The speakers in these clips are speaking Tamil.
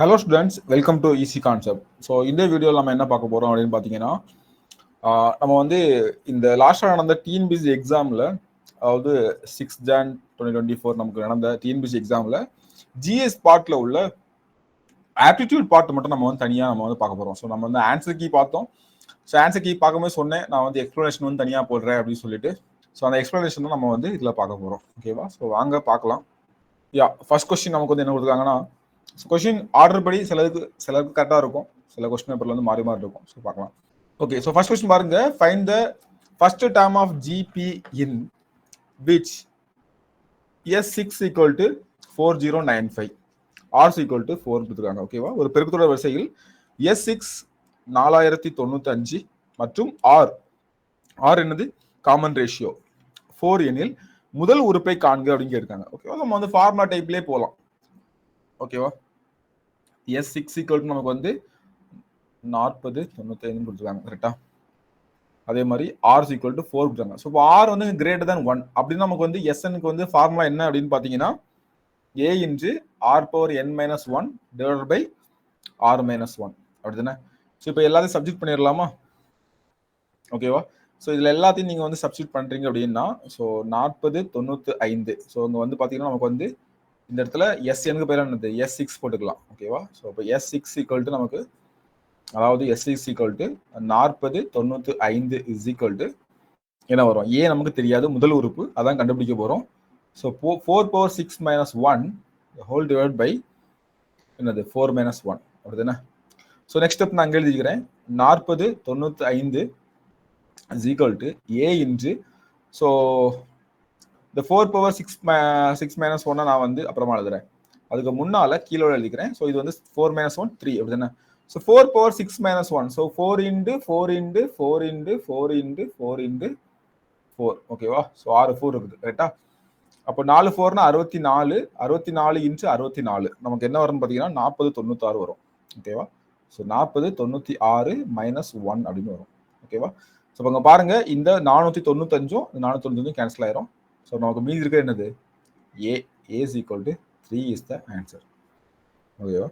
Hello students, welcome to easy concept. So இந்த வீடியோவில் நம்ம என்ன பார்க்க போகிறோம் அப்படின்னு பார்த்தீங்கன்னா, நம்ம வந்து இந்த லாஸ்ட்டாக நடந்த டிஎன்பிஎஸ்சி எக்ஸாமில், அதாவது 6 Jan 2024 நமக்கு நடந்த டிஎன்பிஎஸ்சி எக்ஸாமில் ஜிஎஸ் பார்ட்டில் உள்ள ஆப்டிடியூட் பார்ட் மட்டும் நம்ம வந்து தனியாக நம்ம வந்து பார்க்க போகிறோம். ஸோ நம்ம வந்து ஆன்சர் கீ பார்த்தோம். ஸோ ஆன்சர் கீ பார்க்கும்போது சொன்னேன், நான் வந்து எக்ஸ்ப்ளனேஷன் வந்து தனியாக போடுறேன் அப்படின்னு சொல்லிட்டு. ஸோ அந்த எக்ஸ்ப்ளனேஷன் தான் நம்ம வந்து இதில் பார்க்க போகிறோம். ஓகேவா? ஸோ வாங்க பார்க்கலாம். ஃபர்ஸ்ட் கொஸ்டின் நமக்கு வந்து என்ன கொடுத்துருக்காங்கன்னா, கொஸ்டின் ஆர்டர் படி சிலருக்கு கரெக்டாக இருக்கும், சில கொஸ்டின் பேப்பர்ல வந்து மாறி இருக்கும். ஸோ பார்க்கலாம். ஓகே, ஸோ ஃபர்ஸ்ட் கொஸ்டின் பாருங்க. Find the first term of GP in which S6 equal to 4095 R equal to 4 கொடுத்துருக்காங்க. ஓகேவா? ஒரு பெருக்குத்தொடர் வரிசையில் S6 4095 மற்றும் R என்னது காமன் ரேஷியோ 4 எனில் முதல் உறுப்பை காண்க அப்படின்னு கேட்காங்க. ஓகேவா? நம்ம வந்து ஃபார்முலா டைப்லேயே போகலாம். ஓகேவா? S6 ஈக்குவல் டு நமக்கு வந்து 4095 கொடுத்துருக்காங்க. கரெக்டா? அதே மாதிரி R ஈக்குவல் டு 4 கொடுத்தாங்க. ஸோ இப்போ R வந்து கிரேட்டர் தேன் 1 அப்படின்னு நமக்கு வந்து SNக்கு வந்து ஃபார்முலா என்ன அப்படின்னு பார்த்தீங்கன்னா, A into R power n minus 1 divide by R minus 1 அப்படிதானே? ஸோ இப்போ எல்லாத்தையும் சப்ஸ்டிட் பண்ணிடலாமா? ஓகேவா? ஸோ இதில் எல்லாத்தையும் நீங்கள் வந்து சப்ஸ்டிட் பண்ணுறீங்க அப்படின்னா, ஸோ 4095. ஸோ இங்கே வந்து பார்த்தீங்கன்னா நமக்கு வந்து இந்த இடத்துல SNக்கு பேர் என்னது S6 போட்டுக்கலாம். ஓகேவா? ஸோ இப்போ S6 ஈக்குவல் டு நமக்கு, அதாவது S6 equal to 4095 is equal to என்ன வரும்? ஏ நமக்கு தெரியாது, முதல் உறுப்பு அதான் கண்டுபிடிக்க போகிறோம். So 4 power 6 minus 1 whole divide by என்னது 4 மைனஸ் 1 அப்படிதானே? ஸோ நெக்ஸ்ட் ஸ்டெப் நான் அங்கே எழுதிக்கிறேன். 4095 is equal to A into, so the 4 power 6 minus 1 நான் வந்து அப்புறமா எழுதுறேன், அதுக்கு முன்னால கீழே எழுதிக்கிறேன். ஸோ இது வந்து 4 minus 1 3 அப்படிதானே? So 4 power 6 minus 1, so 4 into 4 into 4 into 4 into 4 into 4. ஓகேவா? ஸோ 6 4 இருக்குது. கரெக்டா? அப்போ 4 4னா 64, 64 இன்ட்டு 64 நமக்கு என்ன வரும்னு பார்த்தீங்கன்னா 4096 வரும். ஓகேவா? ஸோ 4096 மைனஸ் 1 அப்படின்னு வரும். ஓகேவா? ஸோ அங்கே பாருங்க, இந்த 495 495 கேன்சல் ஆயிரும். ஸோ நமக்கு மீதி இருக்க என்னது? A is equal to 3 is the answer. ஓகேவா?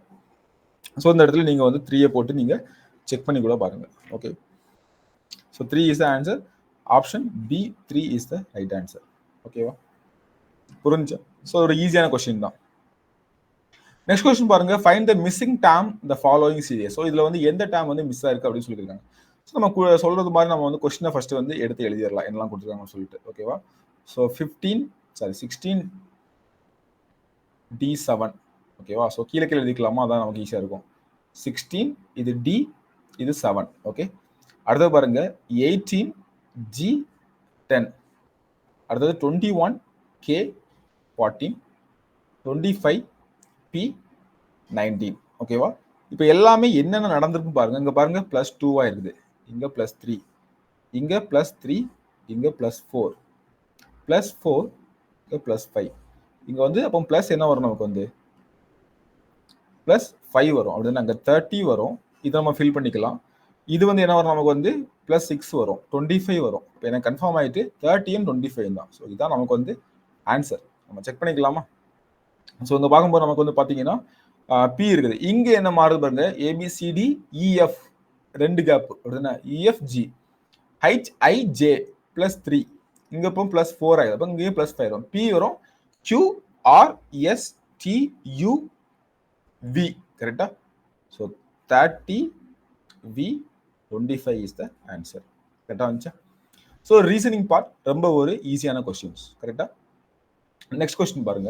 ஸோ இந்த இடத்துல நீங்கள் வந்து 3 போட்டு நீங்கள் செக் பண்ணி கூட பாருங்க. Okay, so 3 is the answer. Option B 3 is the right answer. ஓகேவா? புரிஞ்சா? ஸோ ஒரு ஈஸியான கொஸ்டின் தான். நெக்ஸ்ட் கொஸ்டின் பாருங்க. Find the missing term the following series. So இதில் வந்து எந்த டேர்ம் வந்து மிஸ் ஆயிருக்கு அப்படின்னு சொல்லியிருக்காங்க. ஸோ நம்ம சொல்றது மாதிரி நம்ம வந்து கொஸ்டினை ஃபர்ஸ்ட் வந்து எடுத்து எழுதிடலாம், என்னெல்லாம் கொடுத்துருக்காங்கன்னு சொல்லிட்டு. ஓகேவா? So 16 D7. ஓகேவா? ஸோ கீழே எழுதிக்கலாமா? அதான் நமக்கு ஈஸியாக இருக்கும். 16 இது D, இது 7. ஓகே, அடுத்தது பாருங்க 18 G10, அடுத்தது 21 K14, 25 P19. ஓகேவா? இப்போ எல்லாமே என்னென்ன நடந்திருக்கும் பாருங்க. இங்க பாருங்க +2 இருக்குது, இங்க +3, இங்க +3, இங்க +4, +4, இங்க +5. இங்க வந்து அப்போ பிளஸ் என்ன வரும்? நமக்கு வந்து +5 வரும் அப்படின்னா அங்க 30 வரும். இதை நம்ம ஃபில் பண்ணிக்கலாம். இது வந்து என்ன வரும்? நமக்கு வந்து +6 வரும், 25 வரும். இப்போ எனக்கு கன்ஃபார்ம் ஆயிட்டு 30 and 25 தான். ஸோ இதுதான் நமக்கு வந்து ஆன்சர். நம்ம செக் பண்ணிக்கலாமா? ஸோ இங்க பார்க்கும்போது நமக்கு வந்து பார்த்தீங்கன்னா P இருக்குது. இங்க என்ன மாறுது பாருங்க? ABCD EF 2 கேப் அப்படின்னா EFG HIJ +3, இங்க இப்போ +4 ஆயிடும். அப்போ இங்கேயும் +5 வரும். P வரும் QRSTUV. கரெக்டா? So 30V25 is the answer. கரெக்டா வந்துச்சா? ஸோ ரீசனிங் பார்ட் ரொம்ப ஒரு ஈஸியான கொஸ்டின்ஸ். கரெக்டா? நெக்ஸ்ட் கொஸ்டின் பாருங்க.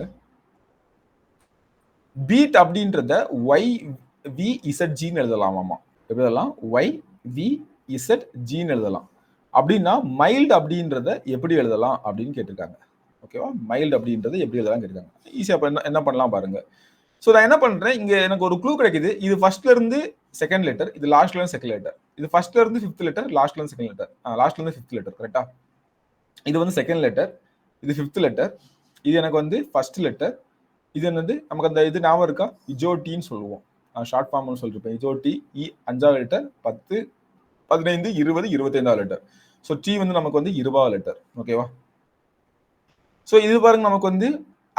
பீட் அப்படின்றத YVZGன்னு எழுதலாமாமா. எப்படி எழுதலாம்? YVZGன்னு எழுதலாம். அப்படின்னா மைல்டு அப்படின்றத எப்படி எழுதலாம் அப்படின்னு கேட்டிருக்காங்க. ஓகேவா? மைல்டு அப்படின்றத எப்படி எழுதலாம் கேட்டிருக்காங்க. ஈஸியா என்ன பண்ணலாம் பாருங்க. ஸோ நான் என்ன பண்றேன், இங்க எனக்கு ஒரு க்ளூ கிடைக்குது. இது ஃபர்ஸ்ட்ல இருந்து செகண்ட் லெட்டர், இது லாஸ்ட்ல இருந்து செகண்ட் லெட்டர், இது ஃபர்ஸ்ட்ல இருந்து 5th லெட்டர், லாஸ்ட்ல இருந்து செகண்ட் லெட்டர், லாஸ்ட்ல இருந்து 5th லெட்டர். கரெக்டா? இது வந்து செகண்ட் லெட்டர், இது 5th லெட்டர், இது எனக்கு வந்து ஃபர்ஸ்ட் லெட்டர். இது என்னது? நமக்கு அந்த இது ஞாபகம் இருக்கா? இஜோட்டின்னு சொல்லுவோம். ஷார்ட் ஃபார்ம்னு சொல்லிருப்பேன். இஜோட்டி. 5வது லெட்டர், 10, 15, 20, 25வது லெட்டர். ஸோ டி வந்து நமக்கு வந்து 20வது லெட்டர். ஓகேவா? ஸோ இது பாருங்க, நமக்கு வந்து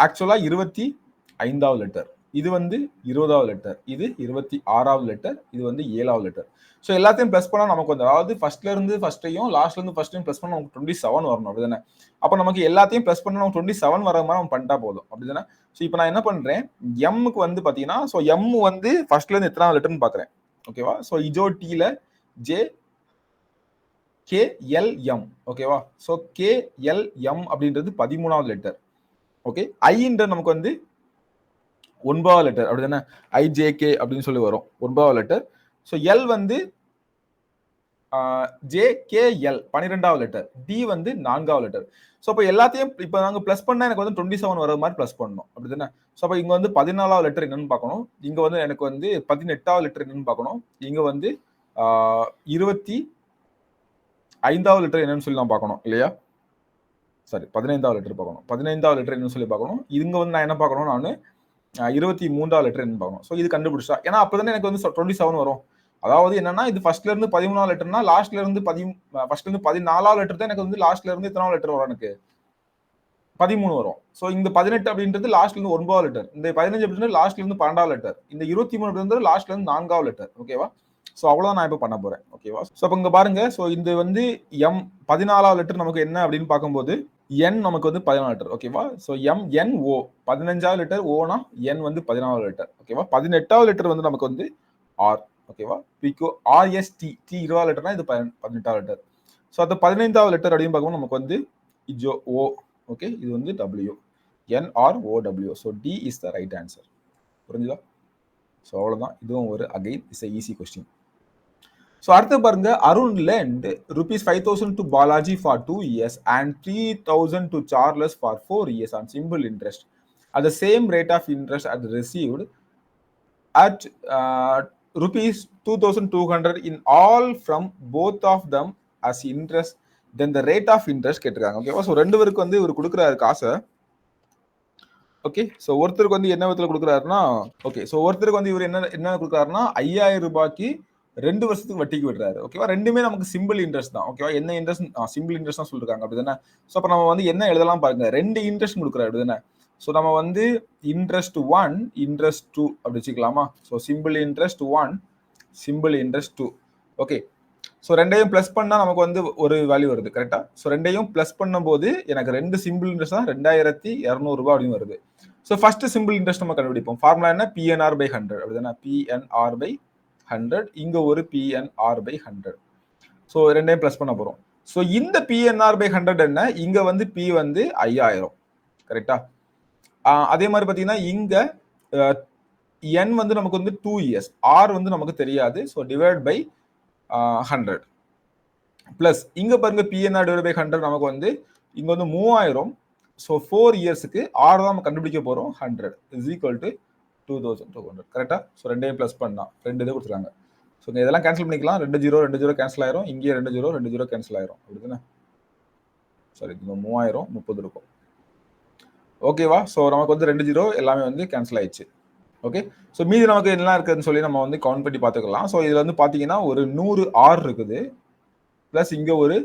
ஆக்சுவலா 25வது லெட்டர். இது வந்து 20வது லெட்டர், இது 26வது லெட்டர், இது வந்து 7வது லெட்டர். ஸோ எல்லாத்தையும் பிளஸ் பண்ணா நமக்கு வந்து அதாவது ஃபர்ஸ்ட்ல இருந்து ஃபர்ஸ்ட்டையும் லாஸ்ட்ல இருந்து ஃபர்ஸ்ட்டையும் பிளஸ் பண்ணா நமக்கு 27 வரணும் அப்படிதானே? அப்ப நமக்கு எல்லாத்தையும் பிளஸ் பண்ணா நமக்கு 27 வர மாதிரி நம்ம பண்ணிட்டா போதும் அப்படிதானே? ஸோ இப்போ நான் என்ன பண்றேன், எம்முக்கு வந்து பாத்தீங்கன்னா, ஸோ எம் வந்து ஃபர்ஸ்ட்ல இருந்து எத்தனாவது லெட்டர்னு பாக்குறேன். ஓகேவா? ஸோ இஜோடில ஜே கே எல் எம். ஓகேவா? ஸோ கே எல் எம் அப்படின்றது 13வது லெட்டர். ஓகே, ஐன்ற நமக்கு வந்து 9வது லெட்டர் அப்படிதானே? ஐஜேகே அப்படின்னு சொல்லி வரும் 9வது லெட்டர். ஸோ எல் வந்து ஜேகேஎல் 12வது லெட்டர், டி வந்து 4வது லெட்டர். ஸோ அப்போ எல்லாத்தையும் இப்போ நாங்கள் பிளஸ் பண்ணா எனக்கு வந்து 27 வர மாதிரி பிளஸ் பண்ணணும் அப்படிதானே? ஸோ அப்போ இங்க வந்து 14வது லெட்டர் என்னன்னு பார்க்கணும், இங்க வந்து எனக்கு வந்து 18வது லெட்டர் என்னன்னு பார்க்கணும், இங்க வந்து 25வது லெட்டர் என்னன்னு சொல்லி நான் பார்க்கணும் இல்லையா? சாரி, 15வது லெட்டர் பார்க்கணும். 15வது லெட்டர் என்னன்னு சொல்லி பார்க்கணும். இங்க வந்து நான் என்ன பார்க்கணும், நான் 23வது லெட்டர் என்ன பார்க்கணும். ஸோ இது கண்டுபிடிச்சா, ஏன்னா அப்பதானே எனக்கு வந்து 27 வரும். அதாவது என்னன்னா, இது ஃபர்ஸ்ட்ல இருந்து 13வது லெட்டர்னா லாஸ்ட்ல இருந்து ஃபர்ஸ்ட்ல இருந்து 14வது லெட்டர் தான் எனக்கு வந்து லாஸ்ட்ல இருந்து எத்தனாவது லெட்டர் வரும், எனக்கு 13 வரும். ஸோ இந்த 18 அப்படின்றது லாஸ்ட்ல இருந்து 9வது லெட்டர், இந்த 15 அப்படின்றது லாஸ்ட்ல இருந்து 12வது லெட்டர், இந்த 23 அப்படின்றது லாஸ்ட்ல இருந்து 4வது லெட்டர். ஓகேவா? ஸோ அவ்வளவுதான் நான் இப்போ பண்ண போறேன். ஓகேவா? ஸோ அப்போ இங்க பாருங்க, ஸோ இது வந்து எம் 14வது லெட்டர் நமக்கு என்ன அப்படின்னு பார்க்கும்போது என் நமக்கு வந்து 14 லெட்டர். ஓகேவா? ஸோ எம் என் ஓ 15வது லெட்டர், ஓனா என் வந்து 14வது லெட்டர். ஓகேவா? 18வது லெட்டர் வந்து நமக்கு வந்து ஆர். ஓகேவா? பிகோ ஆர்எஸ்டி, டி 20வது லெட்டர்னா இது 18வது லெட்டர். ஸோ அது 15வது லெட்டர் அப்படின்னு பார்க்கும்போது நமக்கு வந்து இஜோ ஓ. ஓகே, இது வந்து W, NR OW. So D is the right answer. புரிஞ்சுதா? ஸோ அவ்வளோதான். இதுவும் ஒரு again is a easy question. So அடுத்து பாருங்க, Arun lent ₹5,000 to Balaji for 2 years and 3,000 to Charles for 4 years on simple interest at the same rate of interest as received at ₹2,200 in all from both of them as interest, then the rate of interest கேட்டிருக்காங்க. ஓகேவா? ஸோ ரெண்டு பேருக்கு வந்து இவர் கொடுக்குறாரு காசை. ஓகே, ஸோ ஒருத்தருக்கு வந்து என்ன விதத்தில் கொடுக்குறாருன்னா, ஓகே, ஸோ ஒருத்தருக்கு வந்து இவர் என்ன கொடுக்குறாருன்னா 5,000 ரூபாய்க்கு 2 வருஷத்துக்கு வட்டிக்கு விடுறாரு. ஓகேவா? ரெண்டுமே நமக்கு சிம்பிள் இன்ட்ரெஸ்ட் தான். ஓகேவா? என்ன இன்ட்ரெஸ்ட், சிம்பிள் இன்ட்ரெஸ்ட் தான் சொல்லிருக்காங்க அப்படிதானே? ஸோ அப்போ நம்ம வந்து என்ன எழுதலாம் பாருங்க, 2 இன்ட்ரெஸ்ட் கொடுக்குறாரு அப்படிதானே? ஸோ நம்ம வந்து இன்ட்ரெஸ்ட் 1, இன்ட்ரெஸ்ட் 2 அப்படி வச்சுக்கலாமா? So simple interest 1, simple interest 2. Okay, so ரெண்டையும் பிளஸ் பண்ணா நமக்கு வந்து ஒரு வேல்யூ வருது. கரெக்டா? ஸோ ரெண்டையும் பிளஸ் பண்ணும்போது எனக்கு 2 சிம்பிள் இன்ட்ரெஸ்ட் தான் 2,200 ரூபாய் அப்படின்னு வருது. ஸோ ஃபர்ஸ்ட் சிம்பிள் இன்ட்ரெஸ்ட் நம்ம கண்டுபிடிப்போம். ஃபார்முலா என்ன? பிஎன்ஆர் பை 100 அப்படிதானே? பிஎன்ஆர் பை 100, இங்க ஒரு பிஎன்ஆர் பை 100. ஸோ ரெண்டையும் பிளஸ் பண்ண போறோம். ஸோ இந்த பிஎன்ஆர் பை 100 என்ன? இங்க வந்து பி வந்து 5,000. கரெக்டா? அதே மாதிரி பாத்தீங்கன்னா இங்க என் வந்து நமக்கு வந்து 2 இயர்ஸ், ஆர் வந்து நமக்கு தெரியாது. ஸோ டிவைட் பை 100 பிளஸ் இங்க பாருங்க பிஎன்ஆர் டிவைட் பை 100 நமக்கு வந்து இங்க வந்து 3000. ஸோ 4 இயர்ஸுக்கு ஆர் தான் நம்ம கண்டுபிடிக்க போறோம். 100 இஸ் ஈக்குவல் டு 2,200. கரெக்டா? ஸோ ரெண்டையும் பிளஸ் பண்ணா 2 இது கொடுத்துருக்காங்க. ஸோ இதெல்லாம் கேன்சல் பண்ணிக்கலாம். 2 0 கேன்சல் ஆயிரும். இங்கே 2 0 கேன்சல் ஆயிரும். அப்படிதானே? சாரி, 3000 30 இருக்கும். ஓகேவா? ஸோ நமக்கு வந்து 2 0 எல்லாமே வந்து கேன்சல் ஆயிடுச்சு. ஓகே, ஸோ மீதி நமக்கு என்ன இருக்குதுன்னு சொல்லி நம்ம வந்து கவுண்ட் பண்ணி பார்த்துக்கலாம். ஸோ இதுல வந்து பாத்தீங்கன்னா ஒரு 100 ஆர் இருக்குது, பிளஸ் இங்க ஒரு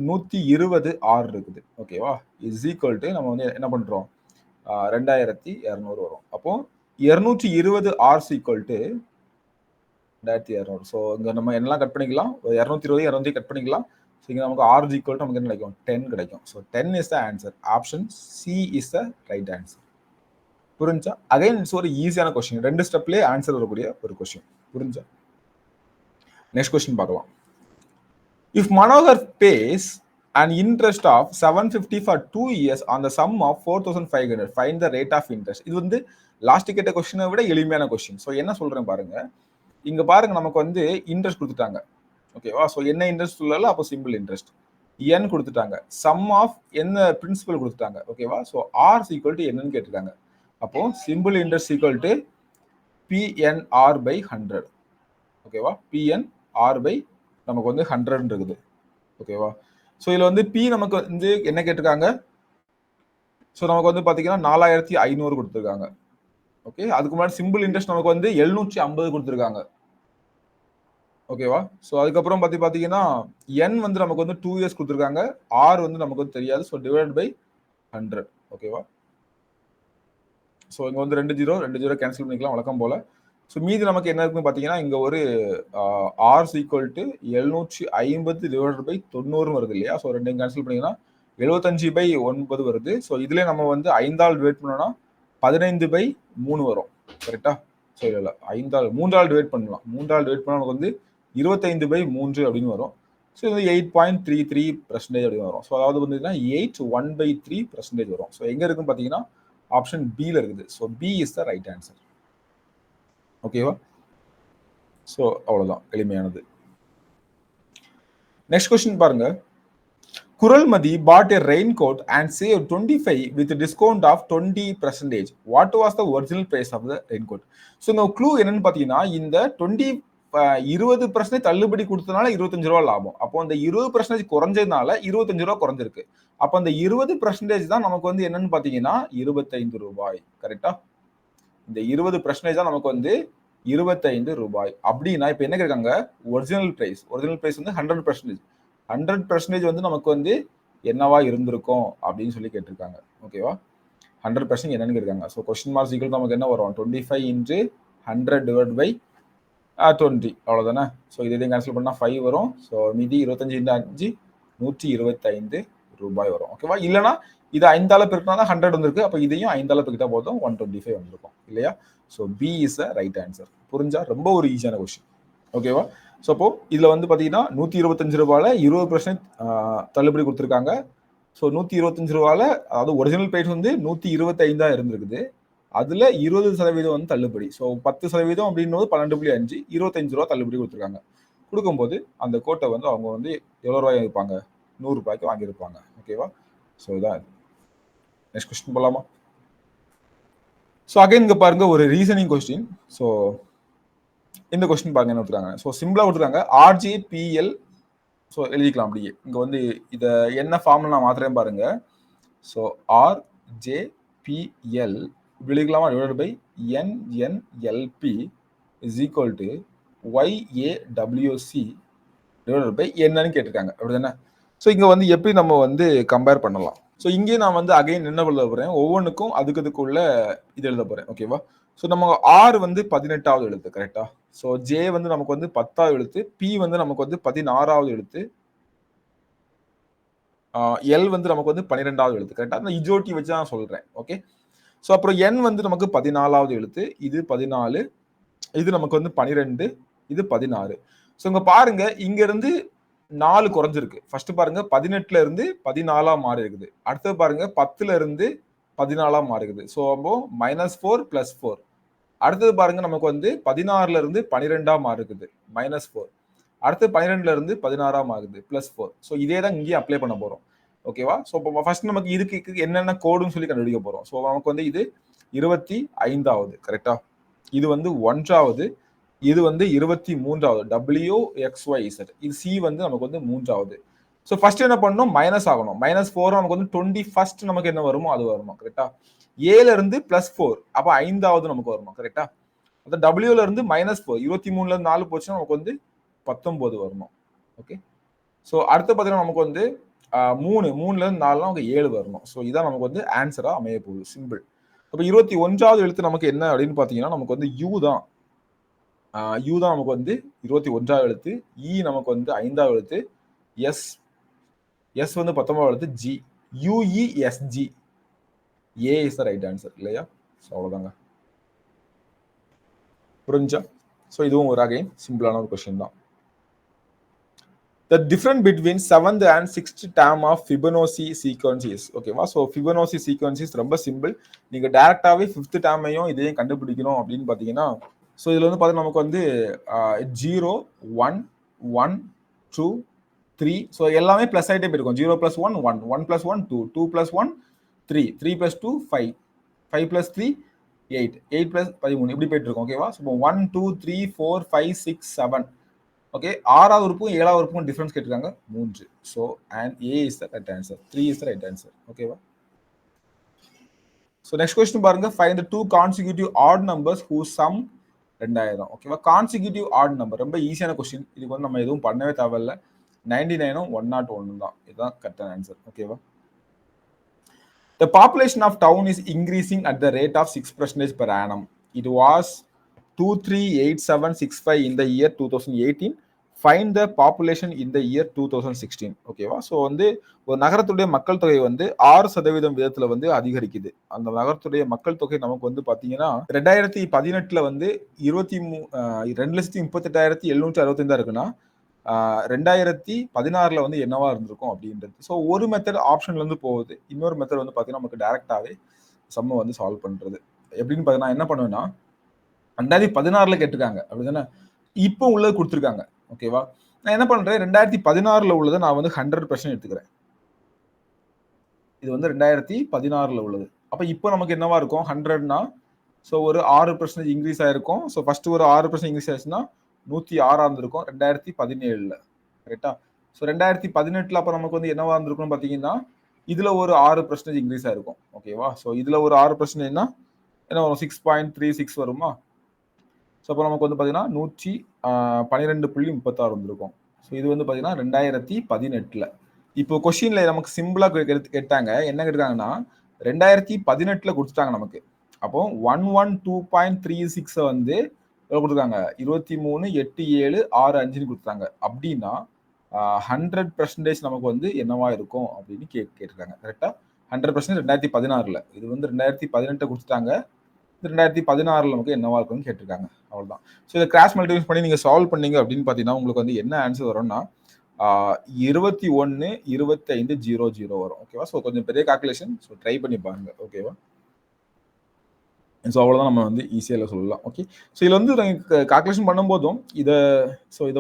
120 ஆர் இருக்குது. ஓகேவா? இஸ் ஈக்குவல் டு நம்ம வந்து என்ன பண்றோம், 2,200 வரும். அப்போ 220 ஆர் ஈக்குவல் டு 2,200. ஸோ இங்க நம்ம என்னெல்லாம் கட் பண்ணிக்கலாம், 220 200 கட் பண்ணிக்கலாம். ஸோ இங்க நமக்கு ஆர் ஈக்குவல் டு நமக்கு என்ன கிடைக்கும், 10 கிடைக்கும். So 10 is the answer. Option C is the right answer. புரிஞ்சா? அகைன் இட்ஸ் ஒரு ஈஸியான கொஸ்டின், 2 ஸ்டெப்லயே ஆன்சர் வரக்கூடிய ஒரு கொஸ்டின். புரிஞ்சா? நெக்ஸ்ட் கொஸ்டின் பார்க்கலாம். If Manohar pays an interest of 750 for 2 years on the sum of 4,500, find the rate of interest. இது வந்து லாஸ்ட் கேட்ட கொஸ்டினை விட எளிமையான கொஸ்டின். ஸோ என்ன சொல்றேன் பாருங்க, இங்க பாருங்க நமக்கு வந்து இன்ட்ரெஸ்ட் கொடுத்துட்டாங்க. ஓகேவா? ஸோ என்ன இன்ட்ரெஸ்ட் சொல்லல, அப்போ சிம்பிள் இன்ட்ரெஸ்ட் என் கொடுத்துட்டாங்க, சம் ஆஃப் என்ன பிரின்சிபல் கொடுத்துட்டாங்க. ஓகேவா? ஸோ ஆர் ஈக்குவல் டு என்னன்னு கேட்டிருக்காங்க. அப்போ simple interest equal to PNR by 100. ஓகேவா? பிஎன்ஆர் பை நமக்கு வந்து 100 இருக்குது. ஓகேவா? ஸோ இதுல வந்து பி நமக்கு வந்து என்ன கேட்டிருக்காங்க, ஸோ நமக்கு வந்து பாத்தீங்கன்னா 4,500 கொடுத்துருக்காங்க. ஓகே, அதுக்கு முன்னாடி சிம்பிள் இன்ட்ரெஸ்ட் நமக்கு வந்து 750 கொடுத்துருக்காங்க. ஓகேவா? ஸோ அதுக்கப்புறம் பாத்தீங்கன்னா என் வந்து நமக்கு வந்து 2 இயர்ஸ் கொடுத்துருக்காங்க, ஆர் வந்து நமக்கு வந்து தெரியாது. So divide by 100. ஓகேவா? ஸோ இங்கே வந்து 2 0 கேன்சல் பண்ணிக்கலாம் வழக்கம் போல். ஸோ மீதி நமக்கு என்ன இருக்குன்னு பார்த்தீங்கன்னா இங்கே ஒரு ஆர் ஈக்குவல் டு 750/90 வருது இல்லையா? ஸோ ரெண்டையும் கேன்சல் பண்ணிங்கன்னா 75/9 வருது. ஸோ இதுலேயே நம்ம வந்து 5ஆல் டிவைட் பண்ணோம்னா 15/3 வரும். கரெக்டா? ஸோ இல்லை 3ஆல் டிவைட் பண்ணலாம். 3ஆல் டிவைட் பண்ணால் நமக்கு வந்து 25/3 அப்படின்னு வரும். ஸோ இது 8.33% அப்படின்னு வரும். ஸோ அதாவது வந்து 8 1/3% வரும். ஸோ எங்கே இருக்குன்னு பார்த்தீங்கன்னா ஆப்ஷன் பியில் இருக்குது. So B is the right answer. ஓகேவா? ஸோ அவ்வளோதான், எளிமையானது. நெக்ஸ்ட் கொஸ்டின் பாருங்க. Kuralmadi bought a raincoat and saved 25 with a discount of 20%. What was the original price of the raincoat? So இந்த க்ளூ என்னன்னு பார்த்தீங்கன்னா இந்த 20% தள்ளுபடி கொடுத்தனால 25 ரூபா லாபம். அப்போ அந்த 20% குறைஞ்சதுனால 25 ரூபா குறைஞ்சிருக்கு. அப்போ அந்த 20% தான் நமக்கு வந்து என்னன்னு பார்த்தீங்கன்னா 25 ரூபாய். கரெக்டா? இந்த 20% தான் நமக்கு வந்து 25 ரூபாய். அப்படின்னா இப்போ என்ன கேட்காங்க? ஒரிஜினல் பிரைஸ் வந்து 100%. 100% வந்து நமக்கு வந்து என்னவா இருந்திருக்கும் அப்படின்னு சொல்லி கேட்டிருக்காங்க. ஓகேவா? 100% என்னன்னு கேட்காங்க. ஸோ கொஸ்டின் மார்க்ஸ் ஈக்குவல் நமக்கு என்ன வரும்? 25 × 100/20 அவ்வளோதானே? ஸோ இதையும் கேன்சல் பண்ணால் 5 வரும். ஸோ மீதி 25 × 5 125 ரூபாய் வரும். ஓகேவா? இல்லைனா இது 5ஆல் பெருக்கினா 100 வந்திருக்கு. அப்போ இதையும் 5ஆல் பெருக்கிட்டா போதும் 125 வந்திருக்கும் இல்லையா? So B is a right answer. புரிஞ்சா? ரொம்ப ஒரு ஈஸியான கொஸ்டின். ஓகேவா? ஸோ அப்போ இதில் வந்து பார்த்தீங்கன்னா 125 ரூபாயில் 20% தள்ளுபடி கொடுத்துருக்காங்க. ஸோ 125 ரூபாயில் அதாவது ஒரிஜினல் பிரைஸ் வந்து 125 இருந்திருக்குது. அதில் 20% வந்து தள்ளுபடி. ஸோ 10% அப்படின்னும் 12.5 25 ரூபா தள்ளுபடி கொடுத்துருக்காங்க. கொடுக்கும்போது அந்த கோட்டை வந்து அவங்க வந்து எவ்வளோ ரூபாய் இருப்பாங்க? 100 ரூபாய்க்கு வாங்கியிருப்பாங்க. ஓகேவா? ஸோ இதான். நெக்ஸ்ட் கொஸ்டின் போகலாமா? ஸோ அகைன் இங்கே பாருங்க ஒரு ரீசனிங் கொஸ்டின். ஸோ இந்த கொஸ்டின் பாருங்க என்ன கொடுத்துருக்காங்க. ஸோ சிம்பிளாக கொடுத்துருக்காங்க RJPL. ஸோ எழுதிக்கலாம் அப்படியே. இங்கே வந்து இதை என்ன ஃபார்ம்ல நான் மாத்திரேன் பாருங்க. ஸோ RJPL இப்படி எழுதிக்கலாமா? /NNLP is equal to YAWC என்னன்னு கேட்டிருக்காங்க. அப்படிதானே? ஸோ இங்கே வந்து எப்படி நம்ம வந்து கம்பேர் பண்ணலாம்? ஸோ இங்கே நான் வந்து அகைன் என்ன எழுத போகிறேன்? ஒவ்வொன்றுக்கும் அதுக்குள்ள இது எழுத போகிறேன். ஓகேவா? ஸோ நம்ம ஆர் வந்து 18வது எழுத்து. கரெக்டா? ஸோ ஜே வந்து நமக்கு வந்து 10வது எழுத்து. பி வந்து நமக்கு வந்து 16வது எழுத்து. எல் வந்து நமக்கு வந்து 12வது எழுத்து. கரெக்டா? அந்த இஜோட்டி வச்சு நான் சொல்றேன். ஓகே. ஸோ அப்புறம் என் வந்து நமக்கு 14வது எழுத்து. இது 14. இது நமக்கு வந்து 12. இது 16. ஸோ இங்க பாருங்க, இங்க இருந்து 4 குறைஞ்சிருக்கு. ஃபர்ஸ்ட் பாருங்க 18ல இருந்து 14ஆ மாறி இருக்குது. அடுத்து பாருங்க 10ல இருந்து 14ஆ மாறி இருக்குது. ஸோ அப்போ -4 + 4. அடுத்தது பாருங்க நமக்கு வந்து 16ல இருந்து 12ஆ மாறி இருக்குது. -4. அடுத்து 12ல இருந்து 16ஆ மாறுது +4. ஸோ இதே தான் இங்கேயும் அப்ளை பண்ண போறோம். ஓகேவா? ஸோ இப்போ ஃபர்ஸ்ட் நமக்கு இதுக்கு என்னென்ன கோடுன்னு சொல்லி கண்டுபிடிக்க போறோம். ஸோ நமக்கு வந்து இது 25வது. கரெக்டா? இது வந்து 1வது. இது வந்து 23வது. WXYZ. இது சி வந்து நமக்கு வந்து 3வது. ஸோ ஃபர்ஸ்ட் என்ன பண்ணணும்? மைனஸ் ஆகணும். -4 நமக்கு வந்து 21st நமக்கு என்ன வருமோ அது வரணும். கரெக்டா? ஏல இருந்து +4 அப்ப 5வது நமக்கு வருமா? கரெக்டா? அந்த டபிள்யூல இருந்து -4 23ல இருந்து 4 போச்சுன்னா நமக்கு வந்து 19 வரணும். ஓகே. ஸோ அடுத்து பார்த்தீங்கன்னா நமக்கு வந்து 3ல இருந்து 4னா நமக்கு 7 வரணும். ஸோ இதான் நமக்கு வந்து ஆன்சரா அமைய போகுது. சிம்பிள். அப்போ 21வது எழுத்து நமக்கு என்ன அப்படின்னு பார்த்தீங்கன்னா நமக்கு வந்து யூ தான். யூ தான் நமக்கு வந்து 21வது எழுத்து. இ நமக்கு வந்து 5வது எழுத்து. எஸ் வந்து 19வது எழுத்து. G UESG. A is the right answer இல்லையா? ஸோ அவ்வளோதாங்க. புரிஞ்சா? ஸோ இதுவும் ஒரு அகைன் சிம்பிளான ஒரு கொஸ்டின் தான். The difference between 7th and 6th term of Fibonacci sequence is ஓகேவா? ஸோ Fibonacci sequence is ரொம்ப சிம்பிள். நீங்க டைரக்டாவே 5th டேர்மையும் இதையும் கண்டுபிடிக்கணும் அப்படின்னு பார்த்தீங்கன்னா, ஸோ இதுல வந்து பார்த்தீங்கன்னா நமக்கு வந்து 0 1 1 2 3. ஸோ எல்லாமே பிளஸ் ஆகிட்டே போயிருக்கும். 0 + 1 1 1 + 1 2 2 + 1 3 3 + 2 5 5 + 3 8 8 + 13 இப்படி போயிட்டு இருக்கும். ஓகேவா? ஸோ 1 2 3 4 5 6 7. ஓகே. 6வது உறுப்புக்கும் 7வது உறுப்புக்கும் டிஃபரன்ஸ் கேட்டிருக்காங்க 3. So and A is the right answer. 3 is the right answer. ஓகேவா? ஸோ நெக்ஸ்ட் கொஸ்டின் பாருங்க. Find the 2 consecutive odd numbers whose sum 2000. ஓகேவா? கான்சிக்யூட்டிவ் ஆட் நம்பர் ரொம்ப ஈஸியான கொஸ்டின். இதுக்கு வந்து நம்ம எதுவும் பண்ணவே தேவையில்லை. 99ம் 101 தான். இதுதான் கரெக்டான ஆன்சர். ஓகேவா? The population of town is increasing at the rate of 6% per annum. It was 238765 in the year 2018. Find the population in the year 2016. ஓகேவா? ஸோ வந்து ஒரு நகரத்துடைய மக்கள் தொகை வந்து 6% விதத்துல வந்து அதிகரிக்குது. அந்த நகரத்துடைய மக்கள் தொகை நமக்கு வந்து பாத்தீங்கன்னா 2018 வந்து 2,38,765 இருக்குன்னா 2016 வந்து என்னவா இருந்திருக்கும் அப்படின்றது. ஸோ ஒரு மெத்தட் ஆப்ஷன்ல இருந்து போகுது, இன்னொரு மெத்தட் வந்து பாத்தீங்கன்னா நமக்கு டைரக்டாவே சம்ம வந்து சால்வ் பண்றது. எப்படின்னு பாத்தீங்கன்னா என்ன பண்ணுவேன்னா 2016 கேட்டிருக்காங்க அப்படிதானே, இப்போ உள்ளது கொடுத்துருக்காங்க. ஓகேவா? நான் என்ன பண்றேன், 2016 உள்ளதை நான் வந்து 100% எடுத்துக்கிறேன். இது வந்து 2016 உள்ளது. அப்ப இப்போ நமக்கு என்னவா இருக்கும் 100னா, ஸோ ஒரு 6% இன்க்ரீஸ் ஆயிருக்கும். ஸோ ஃபர்ஸ்ட் ஒரு 6% இன்க்ரீஸ் ஆயிடுச்சுன்னா 106 இருந்திருக்கும் 2017. கரெக்டா? ஸோ 2018 அப்ப நமக்கு வந்து என்னவா இருந்திருக்கும் பாத்தீங்கன்னா, இதுல ஒரு 6% இன்க்ரீஸ் ஆயிருக்கும். ஓகேவா? ஸோ இதுல ஒரு 6% என்ன வரும், 6.36 வருமா? ஸோ அப்போ நமக்கு வந்து பாத்தீங்கன்னா 112.36 வந்திருக்கும். ஸோ இது வந்து பாத்தீங்கன்னா 2018. இப்போ கொஸ்டின்ல நமக்கு சிம்பிளா கேட்டாங்க, என்ன கேட்டாங்கன்னா 2018 கொடுத்துட்டாங்க நமக்கு. அப்போ 112.36 வந்து எவ்வளவு கொடுத்துருக்காங்க, 23,8765 கொடுத்துட்டாங்க. அப்படின்னா 100% நமக்கு வந்து என்னவா இருக்கும் அப்படின்னு கேட்டிருக்காங்க. கரெக்டா? 100% 2016. இது வந்து 2018 கொடுத்துட்டாங்க, 2016 நமக்கு என்னவா இருக்கும்னு கேட்டிருக்காங்க. அவ்வளவுதான். ஸோ இதை கிராஸ் மல்டிபிள் பண்ணி நீங்க சால்வ் பண்ணீங்க அப்படின்னு பாத்தீங்கன்னா உங்களுக்கு வந்து என்ன ஆன்சர் வரும்னா 21,25,00 வரும். ஓகேவா? ஸோ கொஞ்சம் பெரிய கால்குலேஷன், ஸோ ட்ரை பண்ணி பாருங்க. ஓகேவா? ஸோ அவ்வளோதான், நம்ம வந்து ஈஸியாக சொல்லலாம். ஓகே, ஸோ இதில் வந்து கால்குலேஷன் பண்ணும்போதும் இதை